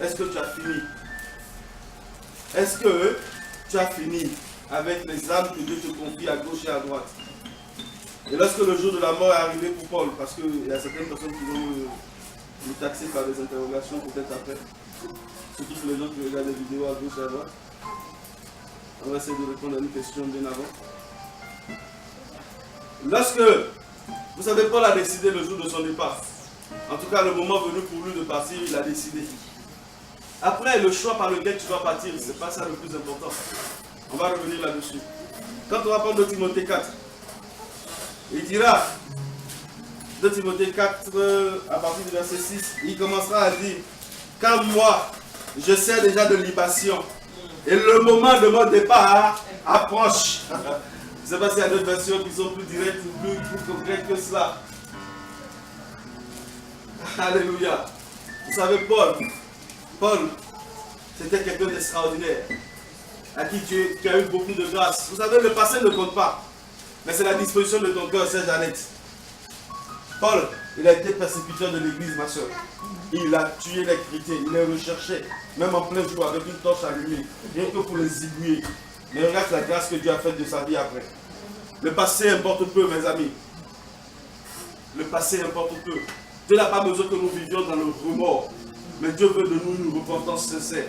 est-ce que tu as fini? Est-ce que tu as fini avec les âmes que Dieu te confie à gauche et à droite? Et lorsque le jour de la mort est arrivé pour Paul, parce qu'il y a certaines personnes qui vont nous taxer par des interrogations peut-être après, surtout pour les gens qui regardent les vidéos à gauche et à droite, on va essayer de répondre à une question bien avant. Lorsque, vous savez, Paul a décidé le jour de son départ. En tout cas, le moment venu pour lui de partir, il a décidé. Après, le choix par lequel tu dois partir, ce n'est pas ça le plus important. On va revenir là-dessus. Quand on va prendre 2 Timothée 4, il dira, 2 Timothée 4, à partir du verset 6, il commencera à dire, car moi, je sers déjà de libation, et le moment de mon départ approche. Je ne sais pas s'il y a d'autres versions qui sont plus directes ou plus concrètes que cela. Alléluia. Vous savez, Paul, c'était quelqu'un d'extraordinaire, à qui Dieu a eu beaucoup de grâce. Vous savez, le passé ne compte pas. Mais c'est la disposition de ton cœur, c'est Jeannette. Paul, il a été persécuteur de l'église, ma soeur. Il a tué les chrétiens, il les recherchait, même en plein jour, avec une torche allumée, rien que pour les zigouiller. Mais regarde la grâce que Dieu a faite de sa vie après. Le passé importe peu, mes amis. Le passé importe peu. Dieu n'a pas besoin que nous vivions dans le remords. Mais Dieu veut de nous une repentance sincère.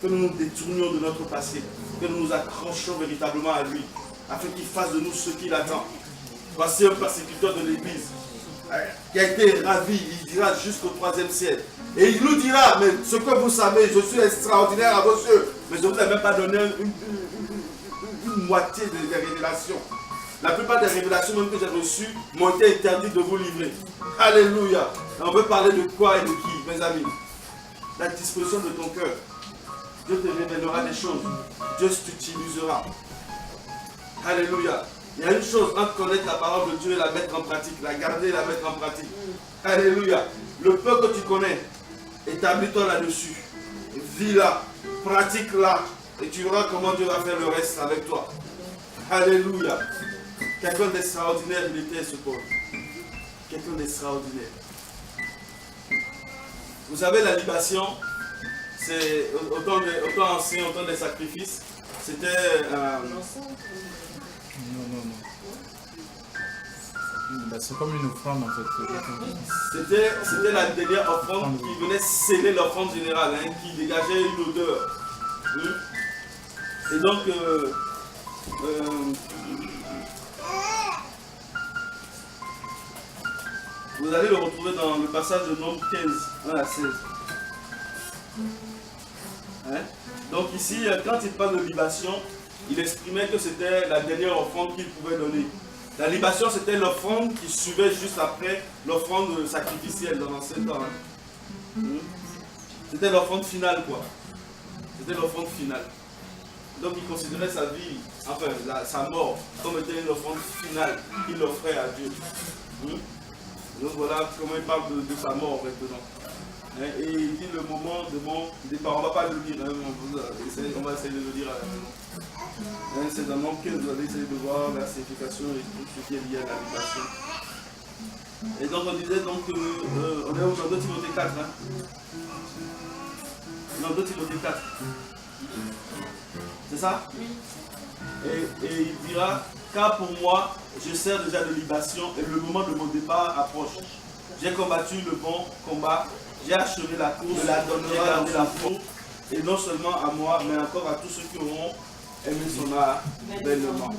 Que nous nous détournions de notre passé. Que nous nous accrochions véritablement à lui. Afin qu'il fasse de nous ce qu'il attend. Voici un persécuteur de l'église qui a été ravi, il dira jusqu'au 3e ciel. Et il nous dira, mais ce que vous savez, je suis extraordinaire à vos yeux. Mais je ne vous ai même pas donné une moitié des révélations. La plupart des révélations même que j'ai reçues m'ont été interdites de vous livrer. Alléluia. Et on veut parler de quoi et de qui, mes amis? La disposition de ton cœur. Dieu te révélera des choses. Dieu t'utilisera. Alléluia. Il y a une chose entre connaître la parole de Dieu et la mettre en pratique, la garder et la mettre en pratique. Alléluia. Le peu que tu connais, établis-toi là-dessus. Vis-la, pratique-la, et tu verras comment Dieu va faire le reste avec toi. Alléluia. Quelqu'un d'extraordinaire, il était ce Paul. Quelqu'un d'extraordinaire. Vous savez, la libation, c'est autant ancien, autant des sacrifices. C'était... Non. Bah, c'est comme une offrande en fait. C'était la dernière offrande qui venait sceller l'offrande générale, hein, qui dégageait une odeur. Et donc, vous allez le retrouver dans le passage de Nombre 15, 1 à 16. Hein? Donc ici, quand il parle de libation, il exprimait que c'était la dernière offrande qu'il pouvait donner. La libation, c'était l'offrande qui suivait juste après l'offrande sacrificielle dans l'ancien temps. Hein. C'était l'offrande finale, quoi. C'était l'offrande finale. Donc il considérait sa vie, enfin sa mort, comme étant une offrande finale qu'il offrait à Dieu. Donc voilà comment il parle de sa mort maintenant. Et il dit le moment de mon départ. On ne va pas le lire, hein, on va essayer de le lire. C'est dans Nombre 15, vous allez essayer de voir la signification et tout ce qui est lié à la libation. Et donc on disait donc on est dans 2 Timothée 4. Hein. Dans 2 Timothée 4. C'est ça? Oui. Et il dira, car pour moi, je sers déjà de libation et le moment de mon départ approche. J'ai combattu le bon combat, j'ai achevé la course, j'ai gardé la foi, et non seulement à moi, mais encore à tous ceux qui auront aimé son avènement.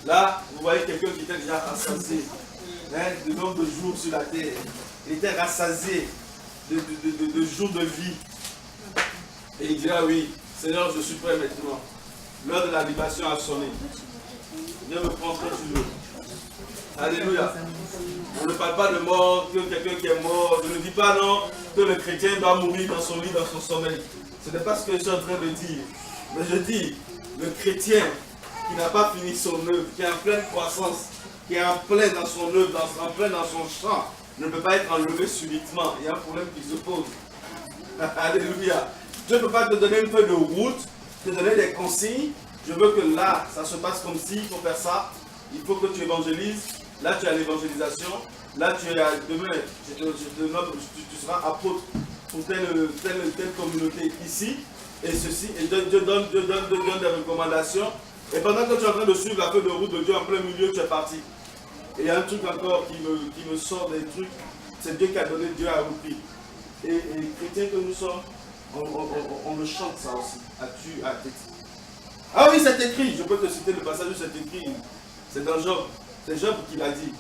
Là, vous voyez quelqu'un qui était déjà rassasié, hein, de nombre de jours sur la terre. Il était rassasié de jours de vie. Et il dira, oui, Seigneur, je suis prêt maintenant. L'heure de la libation a sonné. Viens me prendre quand tu veux. Alléluia. On ne parle pas de mort, que quelqu'un qui est mort. Je ne dis pas non, que le chrétien doit mourir dans son lit, dans son sommeil. Ce n'est pas ce que je suis en train de dire. Mais je dis, le chrétien qui n'a pas fini son œuvre, qui est en pleine croissance, qui est en plein dans son œuvre, en plein dans son champ, ne peut pas être enlevé subitement. Il y a un problème qui se pose. Alléluia. Je ne peux pas te donner une feuille de route, te donner des consignes. Je veux que là, ça se passe comme ci, il faut faire ça. Il faut que tu évangélises. Là, tu as l'évangélisation. Là, tu es demain, tu seras apôtre pour telle communauté ici. Et ceci. Et Dieu donne des recommandations. Et pendant que tu es en train de suivre la feuille de route de Dieu en plein milieu, tu es parti. Et il y a un truc encore qui me sort des trucs. C'est Dieu qui a donné, Dieu a repris. Et les chrétiens que nous sommes, on le chante ça aussi. As-tu à tête. Ah oui, c'est écrit. Je peux te citer le passage où c'est écrit. C'est dans Job. C'est Job qui l'a dit.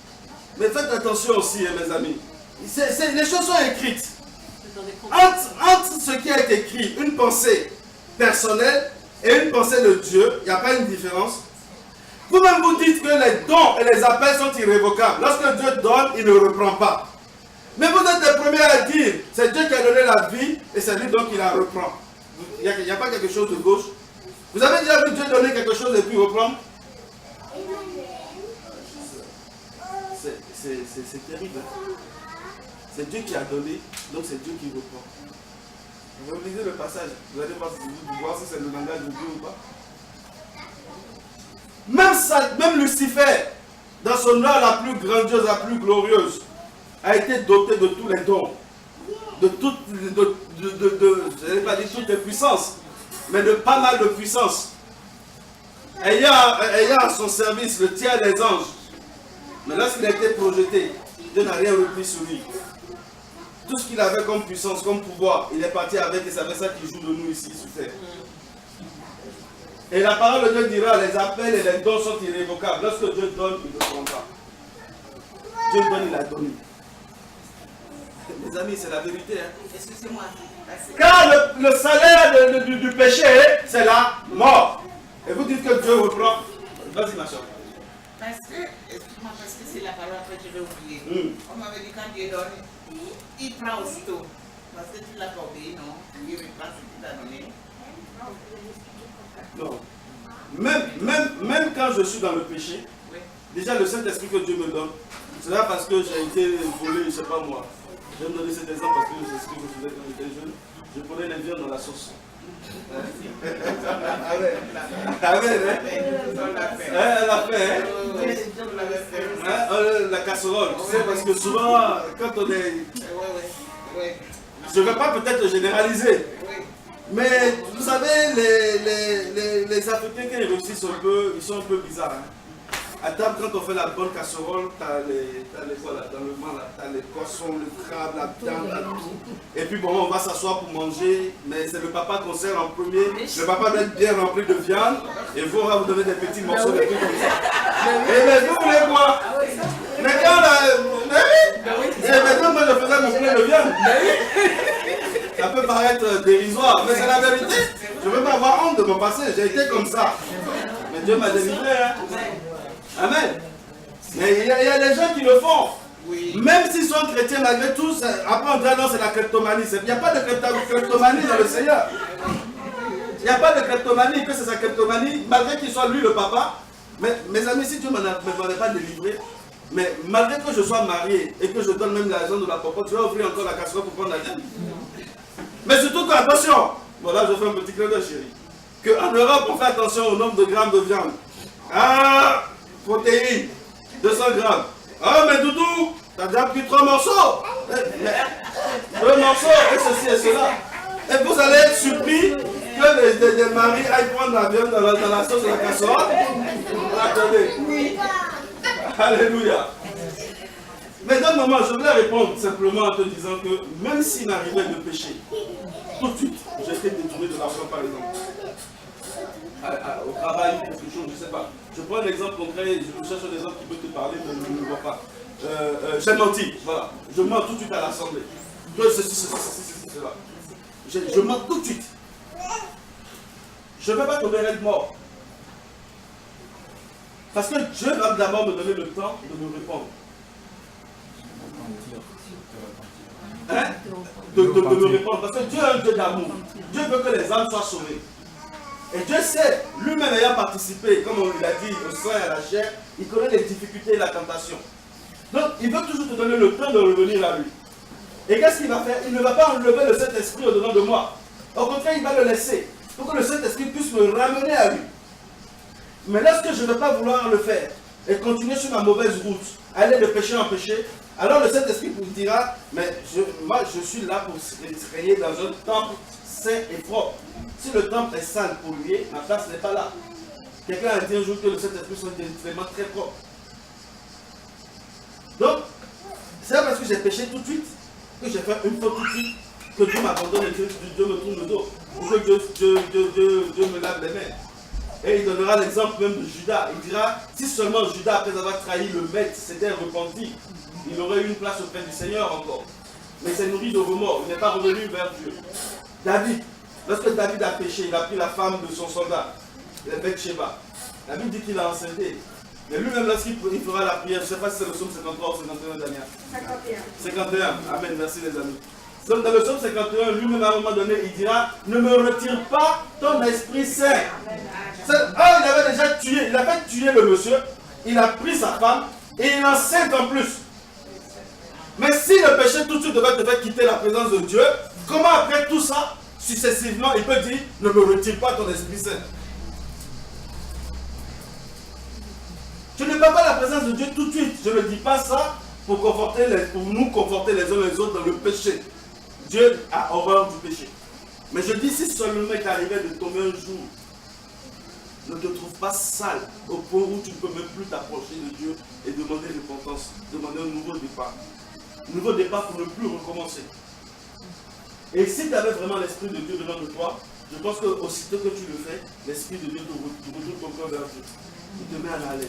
Mais faites attention aussi, hein, mes amis. Les choses sont écrites. Entre ce qui a été écrit, une pensée personnelle et une pensée de Dieu, il n'y a pas une différence. Vous-même vous dites que les dons et les appels sont irrévocables. Lorsque Dieu donne, il ne reprend pas. Mais vous êtes les premiers à dire, c'est Dieu qui a donné la vie et c'est lui donc qui la reprend. Il n'y a pas quelque chose de gauche. Vous avez déjà vu Dieu donner quelque chose et puis reprendre? C'est terrible. C'est Dieu qui a donné, donc c'est Dieu qui reprend. Vous lisez le passage, vous allez voir si c'est le langage de Dieu ou pas. Même Lucifer, dans son heure la plus grandiose, la plus glorieuse, a été doté de tous les dons, je n'ai pas dit toutes les puissances, mais de pas mal de puissances. Ayant à son service le tiers des anges. Mais lorsqu'il a été projeté, Dieu n'a rien repris sur lui. Tout ce qu'il avait comme puissance, comme pouvoir, il est parti avec et c'est avec ça qu'il joue de nous ici sur terre. Et la parole de Dieu dira, les appels et les dons sont irrévocables. Lorsque Dieu donne, il ne prend pas. Dieu donne, il a donné. Mes amis, c'est la vérité. Hein? Excusez-moi. Car le salaire du péché, c'est la mort. Et vous dites que Dieu reprend. Vas-y, ma soeur. Parce que, excuse-moi, parce que c'est la parole, après je vais oublier. On m'avait dit quand Dieu donne, il prend aussitôt. Parce que tu l'as pas obéi, non? Il reprend ce qu'il t'a donné. Non. Même quand je suis dans le péché, oui. Déjà le Saint-Esprit que Dieu me donne, c'est là parce que j'ai été volé, je ne sais pas moi. Je vais me donner cet exemple parce que c'est ce que je faisais quand j'étais jeune. Je prenais les viandes dans la sauce. Elle a fait, la casserole, tu sais, parce que souvent, quand on est... Je ne vais pas peut-être généraliser, mais vous savez, les Africains, quand ils réussissent un peu, ils sont un peu bizarres. Hein. À table, quand on fait la bonne casserole, tu as les quoi là, dans le vent, tu as les poissons, le crabe, la viande, tout. Et puis bon, on va s'asseoir pour manger, mais c'est le papa qu'on sert en premier. Le papa doit être bien rempli de viande, et vous, on va vous donner des petits morceaux, des trucs comme ça. Et mais vous voulez quoi? Mais quand maintenant, moi je faisais mon plein de viande. Ça peut paraître dérisoire, mais c'est la vérité. Je ne veux pas avoir honte de mon passé, j'ai été comme ça. Mais Dieu m'a délivré. Hein. Amen. Mais il y a des gens qui le font. Oui. Même s'ils sont chrétiens, malgré tout, après on dirait non, c'est la kleptomanie. Il n'y a pas de kleptomanie dans le Seigneur. Il n'y a pas de kleptomanie, que c'est sa kleptomanie, malgré qu'il soit lui le papa. Mais mes amis, si Dieu ne m'avait pas délivré, mais malgré que je sois marié et que je donne même l'argent de la popote, je vais offrir encore la casserole pour prendre la viande. Mais surtout que, attention, voilà, je fais un petit clin d'œil, chérie. Qu'en Europe, on fait attention au nombre de grammes de viande. Ah, protéines, 200 grammes. Ah, mais Doudou, t'as déjà pris 3 morceaux. 2 morceaux, et ceci et cela. Et vous allez être surpris que les maris aillent prendre la viande dans la sauce de la casserole. Attendez. Alléluia. Mais d'un moment, je voulais répondre simplement en te disant que même s'il m'arrivait de pécher, tout de suite, j'étais détourné de l'argent par exemple. Au travail, quelque chose, je ne sais pas. Je prends un exemple concret, je cherche un exemple qui peut te parler, mais je ne le vois pas. J'ai menti, voilà. Je mens tout de suite à l'assemblée. Je mens tout de suite. Je ne vais pas tomber raide mort. Parce que Dieu va d'abord me donner le temps de me répondre. Hein? De me répondre. Parce que Dieu est un Dieu d'amour. Dieu veut que les âmes soient sauvées. Et Dieu sait, lui-même ayant participé, comme on lui l'a dit, au sang et à la chair, il connaît les difficultés et la tentation. Donc, il veut toujours te donner le temps de revenir à lui. Et qu'est-ce qu'il va faire? Il ne va pas enlever le Saint-Esprit au-dedans de moi. Au contraire, il va le laisser pour que le Saint-Esprit puisse me ramener à lui. Mais lorsque je ne vais pas vouloir le faire et continuer sur ma mauvaise route, aller de péché en péché, alors le Saint-Esprit vous dira, mais moi je suis là pour régner dans un temple saint et propre. Si le temple est sale pour lui, ma place n'est pas là. Quelqu'un a dit un jour que le Saint-Esprit sont vraiment très propre. Donc, c'est parce que j'ai péché tout de suite, que j'ai fait une faute tout de suite, que Dieu m'abandonne et que Dieu me tourne le dos, ou que Dieu me lave les mains. Et il donnera l'exemple même de Judas. Il dira, si seulement Judas, après avoir trahi le maître, s'était repenti, il aurait eu une place auprès du Seigneur encore. Mais il s'est nourri de remords, il n'est pas revenu vers Dieu. David, lorsque David a péché, il a pris la femme de son soldat, Bathsheba. La Bible dit qu'il a enceinté. Mais lui-même, lorsqu'il fera la prière, je ne sais pas si c'est le psaume 53 ou 51, Daniel. 51. Amen, merci les amis. Donc dans le psaume 51, lui-même à un moment donné, il dira, ne me retire pas ton Esprit Saint. Ah, il avait déjà tué, il avait tué le monsieur, il a pris sa femme et il enceinte en plus. Mais si le péché tout de suite devait te faire quitter la présence de Dieu, comment après tout ça, successivement, il peut dire, ne me retire pas ton Esprit Saint? Tu ne parles pas la présence de Dieu tout de suite. Je ne dis pas ça pour nous conforter les uns les autres dans le péché. Dieu a horreur du péché. Mais je dis, si seulement il t'arrivait de tomber un jour, ne te trouve pas sale au point où tu ne peux même plus t'approcher de Dieu et demander repentance, demander un nouveau départ. Un nouveau départ pour ne plus recommencer. Et si tu avais vraiment l'Esprit de Dieu dedans de toi, je pense qu'aussitôt que tu le fais, l'Esprit de Dieu te retourne ton cœur vers Dieu. Il te met à l'aise.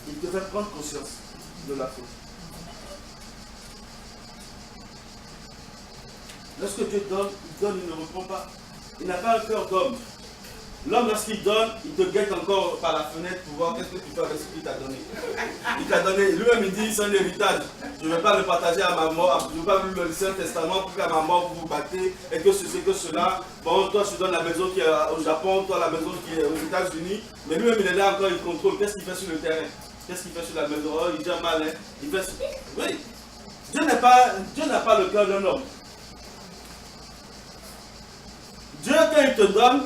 Il te fait prendre conscience de la faute. Lorsque Dieu donne, il ne reprend pas. Il n'a pas un cœur d'homme. L'homme, lorsqu'il donne, il te guette encore par la fenêtre pour voir qu'est-ce que tu fais avec ce qu'il t'a donné. Il t'a donné, lui-même il dit, c'est un héritage. Je ne vais pas le partager à ma mort, je ne vais pas lui laisser un testament pour qu'à ma mort vous vous battez et que ceci, que cela. Bon, toi je te donne la maison qui est au Japon, toi la maison qui est aux États-Unis. Mais lui-même il est là encore, il contrôle. Qu'est-ce qu'il fait sur le terrain? Qu'est-ce qu'il fait sur la maison? Oh, il gère mal, hein. Il fait... Oui. Dieu n'a pas le cœur d'un homme. Dieu, quand il te donne,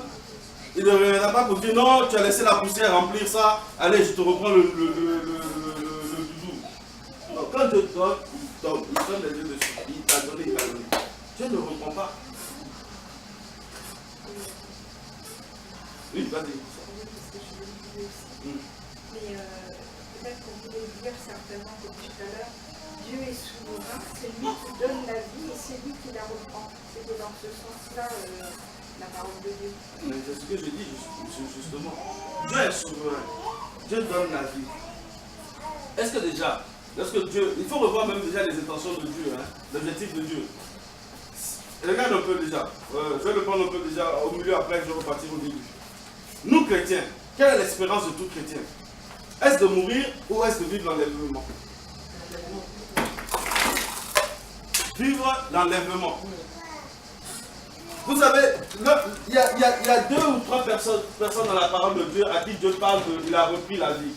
il ne reviendra pas pour dire non, tu as laissé la poussière remplir ça, allez, je te reprends le doudou. Non, quand Dieu donne, il donne les yeux dessus. Il t'a donné, il t'a donné. Dieu ne reprend pas. Oui, vas-y. Mais peut-être qu'on voulait dire certainement, comme tout à l'heure, Dieu est souverain, c'est lui qui donne la vie et c'est lui qui la reprend. C'était dans ce sens-là la parole de Dieu. Mais c'est ce que je dis justement. Dieu est souverain. Dieu donne la vie. Est-ce que déjà, lorsque Dieu, il faut revoir même déjà les intentions de Dieu, hein, l'objectif de Dieu. Regarde un peu déjà. Je vais le prendre un peu déjà au milieu, après je vais repartir au début. Nous chrétiens, quelle est l'espérance de tout chrétien? Est-ce de mourir ou est-ce de vivre l'enlèvement? Vivre l'enlèvement. Vous savez, il y a 2 ou 3 personnes dans la parole de Dieu à qui Dieu parle de, il a repris la vie.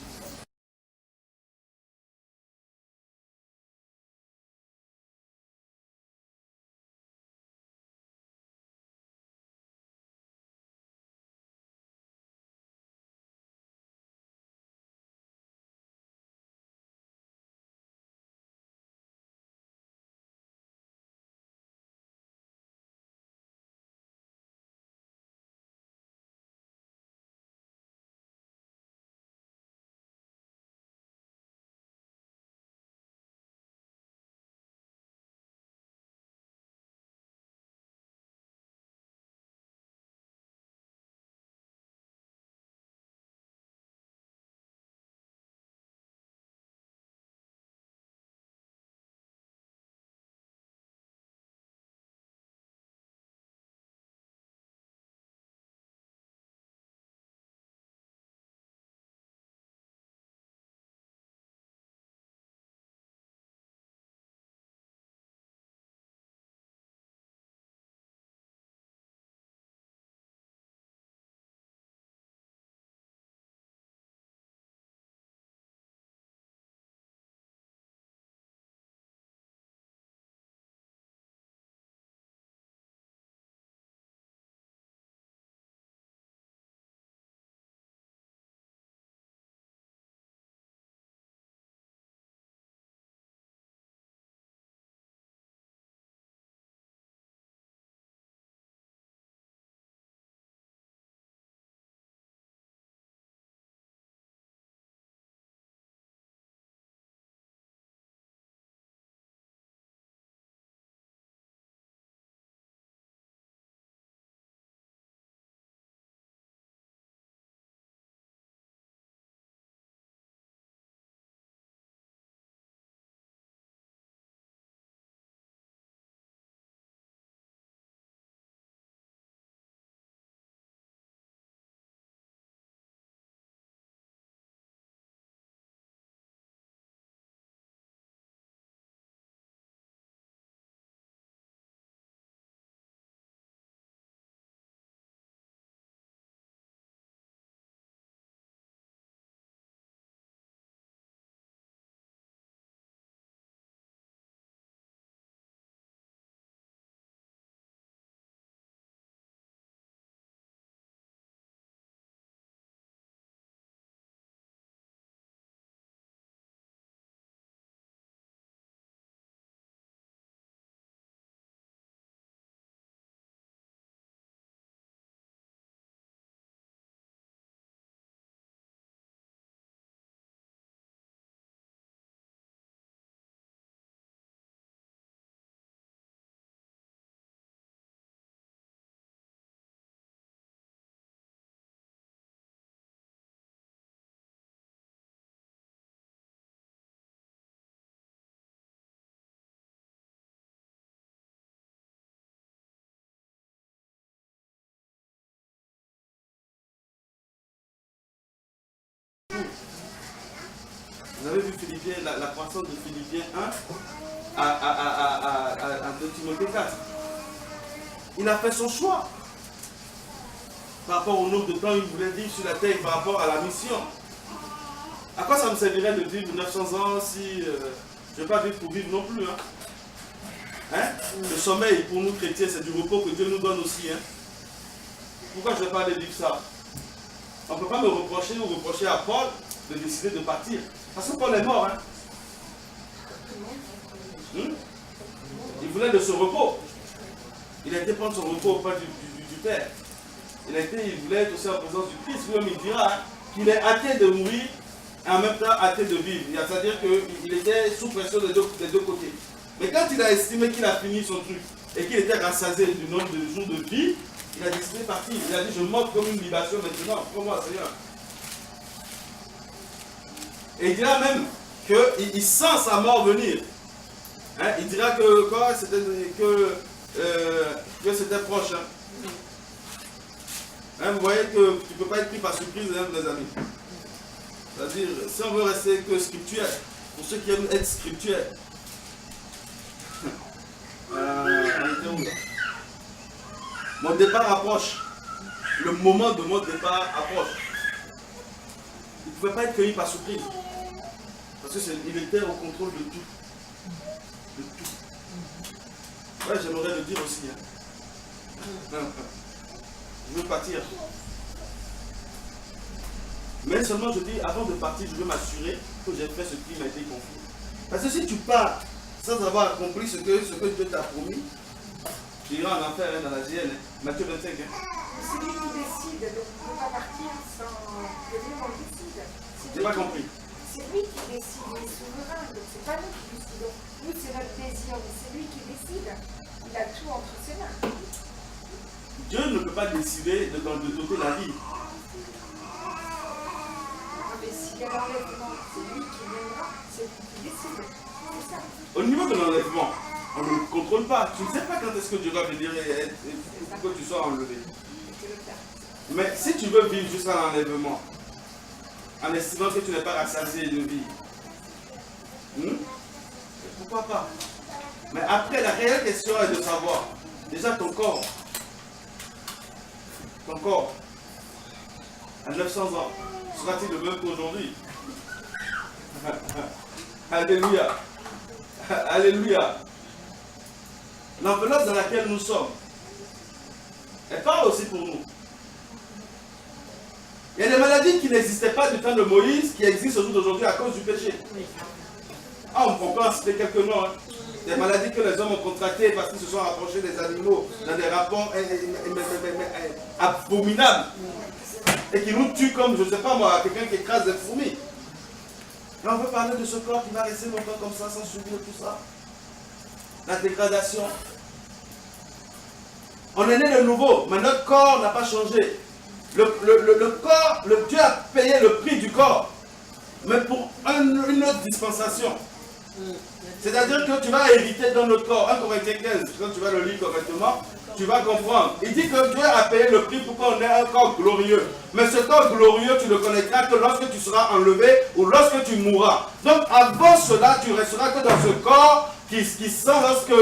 retour. Vous avez vu Philippiens, la croissance de Philippiens 1 à 2 Timothée 4. Il a fait son choix. Par rapport au nombre de temps il voulait vivre sur la terre, par rapport à la mission. À quoi ça me servirait de vivre 900 ans si je ne vais pas vivre pour vivre non plus, hein? Hein? Le sommeil pour nous chrétiens, c'est du repos que Dieu nous donne aussi. Hein? Pourquoi je ne vais pas aller vivre ça? On ne peut pas me reprocher ou reprocher à Paul de décider de partir. Parce que Paul est mort. Hein? Il voulait de ce repos. Il a été prendre son repos auprès du Père. Il voulait être aussi en présence du Christ. Lui-même, il dira hein, qu'il est hâté de mourir et en même temps hâté de vivre. C'est-à-dire qu'il était sous pression des deux côtés. Mais quand il a estimé qu'il a fini son truc et qu'il était rassasié du nombre de jours de vie, il a décidé de partir. Il a dit, je monte comme une libation maintenant. Prends-moi, Seigneur. Et il dira même qu'il sent sa mort venir. Hein, il dira que quoi, que c'était proche. Hein. Hein, vous voyez que tu ne peux pas être pris par surprise, hein, les amis. C'est-à-dire, si on veut rester que scriptuel, pour ceux qui aiment être scriptuels, mon départ approche. Le moment de mon départ approche. Il ne pouvait pas être cueilli par surprise. Parce qu'il était au contrôle de tout. De tout. Ouais, j'aimerais le dire aussi. Hein. Je veux partir. Mais seulement je dis, avant de partir, je veux m'assurer que j'ai fait ce qui m'a été confié. Parce que si tu pars sans avoir accompli ce que Dieu t'a promis, tu iras en enfer, hein, dans la GN. Matthieu 25. Hein. C'est lui qui décide, donc on ne peut pas partir sans que Dieu en décide. J'ai pas compris. C'est lui qui décide, il est souverain, donc c'est pas nous qui décidons. Nous, c'est notre désir, mais c'est lui qui décide. Il a tout entre ses mains. Dieu ne peut pas décider de doter la vie. Mais s'il y a l'enlèvement, c'est lui qui viendra, c'est lui qui décide. C'est ça. Au niveau de l'enlèvement, on ne le contrôle pas. Tu ne sais pas quand est-ce que Dieu va venir pour que tu sois enlevé. Mais si tu veux vivre jusqu'à l'enlèvement, en estimant que tu n'es pas rassasié de vie, pourquoi pas? Mais après, la réelle question est de savoir, déjà ton corps, à 900 ans, sera-t-il le même qu'aujourd'hui? Alléluia. Alléluia. L'enveloppe dans laquelle nous sommes, elle parle aussi pour nous. Il y a des maladies qui n'existaient pas du temps de Moïse, qui existent au jour d'aujourd'hui à cause du péché. Ah, on peut en citer quelques noms. Hein. Des maladies que les hommes ont contractées parce qu'ils se sont rapprochés des animaux dans des rapports abominables. Et qui nous tuent comme, je ne sais pas moi, quelqu'un qui écrase des fourmis. Et on veut parler de ce corps qui va rester longtemps comme ça, sans subir tout ça. La dégradation. On est né de nouveau, mais notre corps n'a pas changé. Le corps, Dieu a payé le prix du corps, mais pour une autre dispensation. C'est-à-dire que tu vas hériter dans notre corps. 1 Corinthiens 15, quand tu vas le lire correctement, tu vas comprendre. Il dit que Dieu a payé le prix pour qu'on ait un corps glorieux. Mais ce corps glorieux, tu ne le connaîtras que lorsque tu seras enlevé ou lorsque tu mourras. Donc avant cela, tu resteras que dans ce corps qui sent lorsque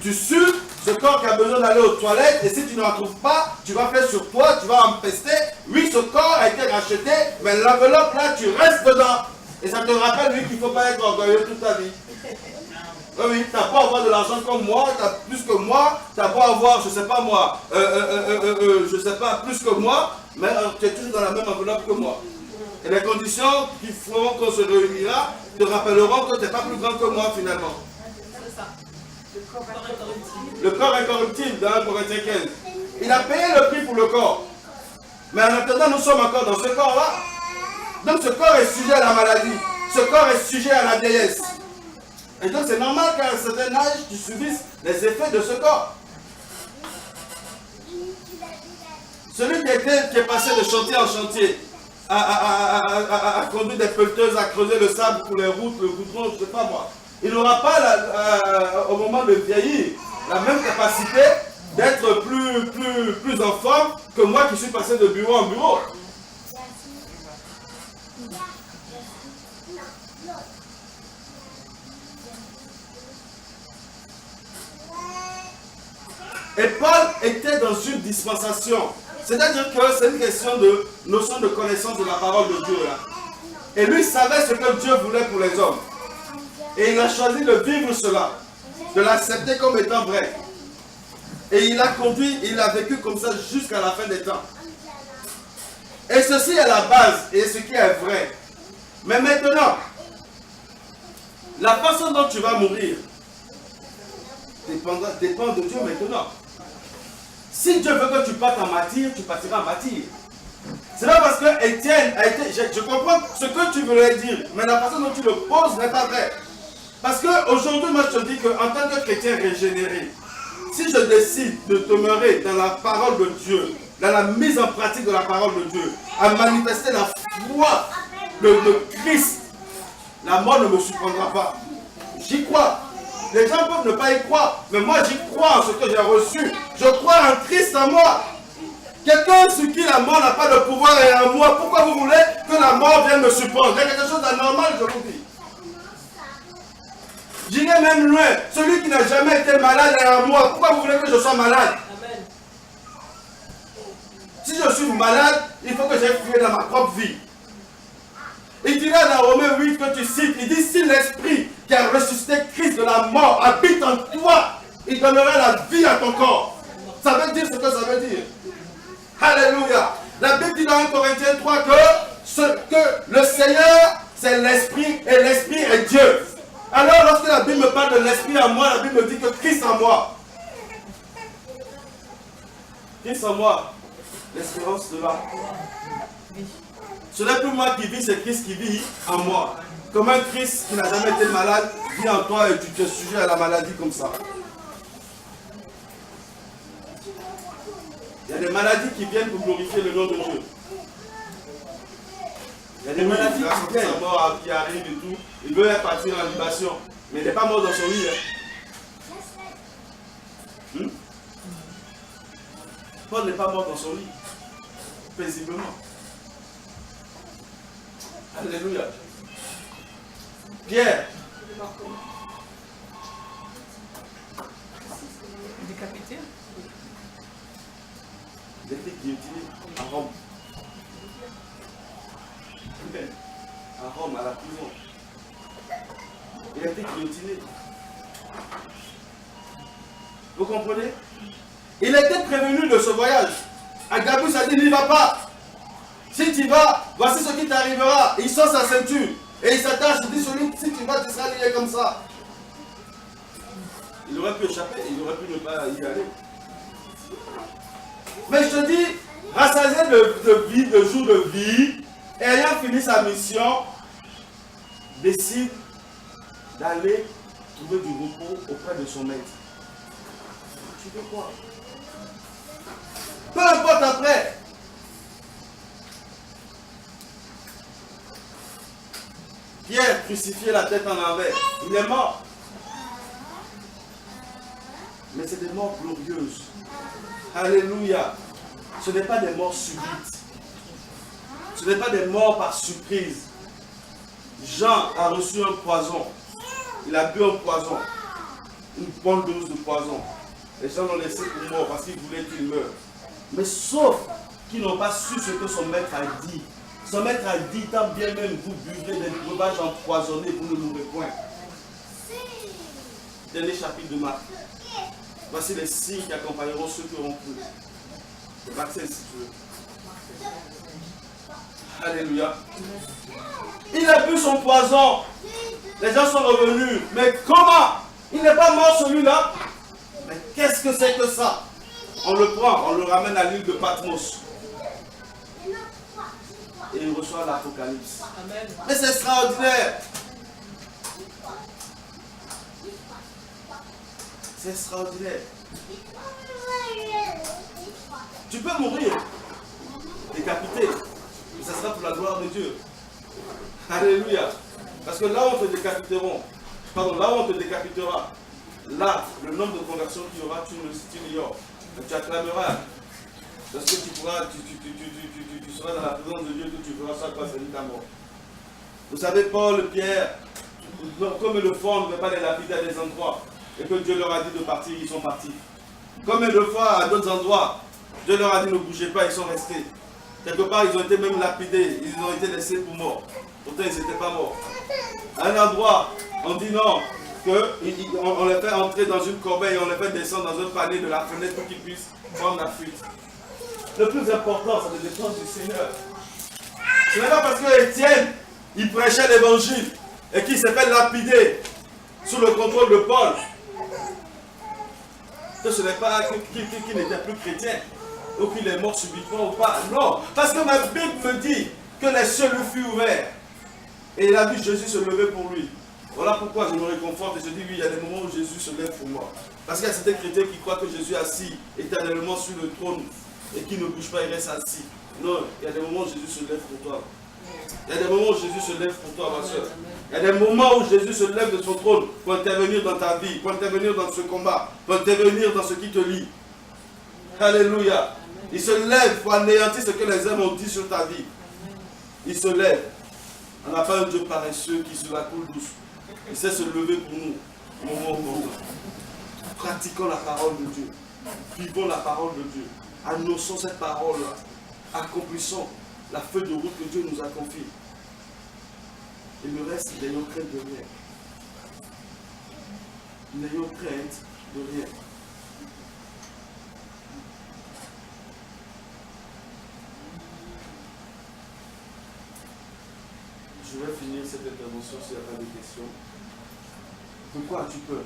tu sues, ce corps qui a besoin d'aller aux toilettes, et si tu n'en trouves pas, tu vas faire sur toi, tu vas empester. Oui, ce corps a été racheté, mais l'enveloppe là, tu restes dedans. Et ça te rappelle, lui, qu'il ne faut pas être orgueilleux toute ta vie. Oui, tu n'as pas à avoir de l'argent comme moi, tu as plus que moi, tu n'as pas à avoir, je ne sais pas moi, je ne sais pas, plus que moi, mais tu es toujours dans la même enveloppe que moi. Et les conditions qui feront qu'on se réunira te rappelleront que tu n'es pas plus grand que moi finalement. C'est ça. Le corps incorruptible dans 1 Corinthiens 15. Il a payé le prix pour le corps. Mais en attendant, nous sommes encore dans ce corps-là. Donc ce corps est sujet à la maladie. Ce corps est sujet à la vieillesse. Et donc c'est normal qu'à un certain âge, tu subisses les effets de ce corps. Celui qui est passé de chantier en chantier, à conduire des pelleteuses, à creuser le sable pour les routes, le goudron, je ne sais pas moi. Il n'aura pas, au moment de vieillir, la même capacité d'être plus en forme que moi qui suis passé de bureau en bureau. Et Paul était dans une dispensation. C'est-à-dire que c'est une question de notion de connaissance de la parole de Dieu. Là. Et lui savait ce que Dieu voulait pour les hommes. Et il a choisi de vivre cela, de l'accepter comme étant vrai. Et il a conduit, il a vécu comme ça jusqu'à la fin des temps. Et ceci est la base et ce qui est vrai. Mais maintenant, la façon dont tu vas mourir dépend de Dieu maintenant. Si Dieu veut que tu partes en martyr, tu partiras en martyr. C'est pas parce que Étienne a été... Je comprends ce que tu voulais dire, mais la façon dont tu le poses n'est pas vraie. Parce qu'aujourd'hui, moi je te dis qu'en tant que chrétien régénéré, si je décide de demeurer dans la parole de Dieu, dans la mise en pratique de la parole de Dieu, à manifester la foi de Christ, la mort ne me surprendra pas. J'y crois. Les gens peuvent ne pas y croire, mais moi j'y crois en ce que j'ai reçu. Je crois en Christ en moi. Quelqu'un sur qui la mort n'a pas de pouvoir est en moi. Pourquoi vous voulez que la mort vienne me surprendre? Il y a quelque chose d'anormal, je vous dis. J'irai même loin. Celui qui n'a jamais été malade est en moi. Pourquoi vous voulez que je sois malade? Amen. Si je suis malade, il faut que j'aille fouiller dans ma propre vie. Il dira dans Romains 8 que tu cites, il dit si l'esprit qui a ressuscité Christ de la mort habite en toi, il donnera la vie à ton corps. Ça veut dire ce que ça veut dire. Alléluia. La Bible dit dans 1 Corinthiens 3 que le Seigneur c'est l'esprit et l'esprit est Dieu. Alors lorsque la Bible me parle de l'esprit en moi, la Bible me dit que Christ en moi. Christ en moi, l'espérance de la. Ce n'est plus moi qui vis, c'est Christ qui vit en moi. Comme un Christ qui n'a jamais été malade, vit en toi et tu es sujet à la maladie comme ça. Il y a des maladies qui viennent pour glorifier le nom de Dieu. Il y a des maladies qui viennent. Qui arrivent et tout. Il veut partir en libation. Mais il n'est pas mort dans son lit. Hein? Paul n'est pas mort dans son lit. Paisiblement. Alléluia. Pierre. Décapité. Il a été guillotiné à Rome. À Rome, à la prison. Il a été guillotiné. Vous comprenez? Il était prévenu de ce voyage. Agabus a dit, n'y va pas. Si tu vas, voici ce qui t'arrivera. Il sort sa ceinture. Et il s'attache, il dit, si tu vas, tu seras lié comme ça. Il aurait pu échapper, il aurait pu ne pas y aller. Mais je te dis, rassasié de vie, de jours de vie, et ayant fini sa mission, décide d'aller trouver du repos auprès de son maître. Tu veux quoi? Peu importe après. Pierre crucifié la tête en envers. Il est mort. Mais c'est des morts glorieuses. Alléluia. Ce n'est pas des morts subites. Ce n'est pas des morts par surprise. Jean a reçu un poison. Il a bu un poison. Une bonne dose de poison. Les gens l'ont laissé pour mort parce qu'ils voulaient qu'il meure. Mais sauf qu'ils n'ont pas su ce que son maître a dit. Son maître a dit, tant bien même vous buvez des breuvages empoisonnés, vous ne mourrez point. Dernier chapitre de Marc. Voici les signes qui accompagneront ceux qui auront cru. Le vaccin, si tu veux. Alléluia. Il a bu son poison. Les gens sont revenus. Mais comment? Il n'est pas mort celui-là. Mais qu'est-ce que c'est que ça? On le prend, on le ramène à l'île de Patmos. Et il reçoit l'Apocalypse. Mais c'est extraordinaire. C'est extraordinaire. Tu peux mourir décapité. Mais ça sera pour la gloire de Dieu. Alléluia. Parce que là où on te décapiteront, pardon, là où on te décapitera, là, le nombre de conversions qu'il y aura, tu l'ignores. Tu acclameras. Parce que tu pourras, tu seras dans la présence de Dieu, que tu feras ça quand c'est ta mort. Vous savez, Paul, Pierre, comme le fond ne veut pas les lapider à des endroits, et que Dieu leur a dit de partir, ils sont partis. Combien de fois, à d'autres endroits, Dieu leur a dit ne bougez pas, ils sont restés. Quelque part, ils ont été même lapidés, ils ont été laissés pour morts. Pourtant, ils n'étaient pas morts. À un endroit, on dit non, on les fait entrer dans une corbeille, on les fait descendre dans un panier de la fenêtre pour qu'ils puissent prendre la fuite. Le plus important, c'est de dépendre du Seigneur. Ce n'est pas parce que Étienne, il prêchait l'évangile et qu'il s'est fait lapider sous le contrôle de Paul, que ce n'est pas qu'il n'était plus chrétien ou qu'il est mort subitement ou pas. Non, parce que ma Bible me dit que les cieux lui furent ouverts et il a vu Jésus se lever pour lui. Voilà pourquoi je me réconforte et je dis oui, il y a des moments où Jésus se lève pour moi. Parce qu'il y a certains chrétiens qui croient que Jésus est assis éternellement sur le trône et qui ne bouge pas, il reste assis. Non, il y a des moments où Jésus se lève pour toi. Il y a des moments où Jésus se lève pour toi, ma soeur. Il y a des moments où Jésus se lève de son trône pour intervenir dans ta vie, pour intervenir dans ce combat, pour intervenir dans ce qui te lie. Alléluia. Il se lève pour anéantir ce que les hommes ont dit sur ta vie. Il se lève. On n'a pas un Dieu paresseux qui se la coule douce. Il sait se lever pour nous, au moment où on doit. Pratiquons la parole de Dieu. Vivons la parole de Dieu. Annonçons cette parole-là. Accomplissons la feuille de route que Dieu nous a confiée. Et le reste, n'ayons crainte de rien. N'ayons crainte de rien. Je vais finir cette intervention s'il n'y a pas de questions. Pourquoi as-tu peur?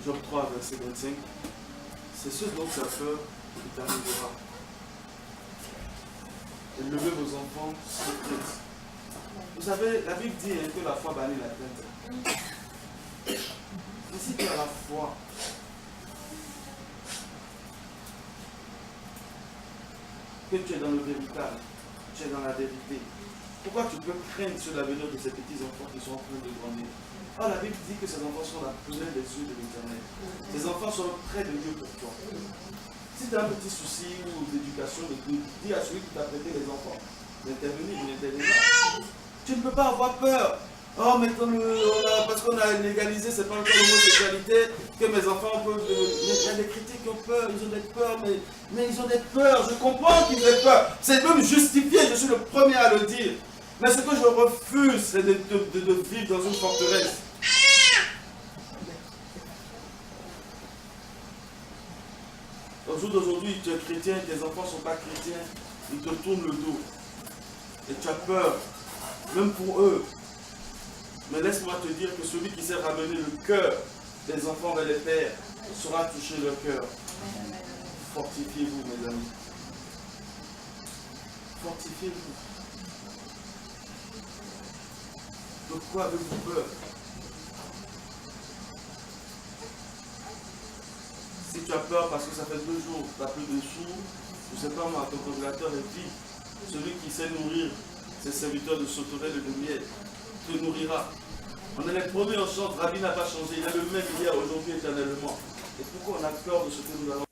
Job 3, verset 25. C'est ce dont tu as peur qui t'arrivera. Élevez vos enfants sans crainte. Vous savez, la Bible dit que la foi bannit la crainte. Mais si tu as la foi, que tu es dans le véritable, tu es dans la vérité, pourquoi tu peux craindre sur l'avenir de ces petits enfants qui sont en train de grandir? Oh, la Bible dit que ces enfants sont la prunelle des yeux de l'Éternel. Ces enfants sont près de Dieu pour toi. Si tu as un petit souci ou d'éducation, dis à celui qui t'a prêté les enfants d'intervenir, il interviendra. Tu ne peux pas avoir peur. Oh, mais parce qu'on a légalisé, c'est pas encore l'homosexualité, que mes enfants peuvent. Il y a des chrétiens qui ont peur, ils ont des peurs, mais ils ont des peurs. Je comprends qu'ils aient peur. C'est même justifié, je suis le premier à le dire. Mais ce que je refuse, c'est de vivre dans une forteresse. Au jour d'aujourd'hui, tu es chrétien, tes enfants ne sont pas chrétiens, ils te tournent le dos. Et tu as peur, même pour eux. Mais laisse-moi te dire que celui qui sait ramener le cœur des enfants vers les pères saura toucher leur cœur. Fortifiez-vous, mes amis. Fortifiez-vous. De quoi avez-vous peur? Si tu as peur parce que ça fait 2 jours que tu n'as plus de sous, je ne sais pas moi, ton congrégateur est vide. Celui qui sait nourrir ses serviteurs de sauterelles et de miel te nourrira. On est les premiers en chante, Rabbi n'a pas changé, il est le même hier, aujourd'hui, éternellement. Et pourquoi on a peur de ce que nous allons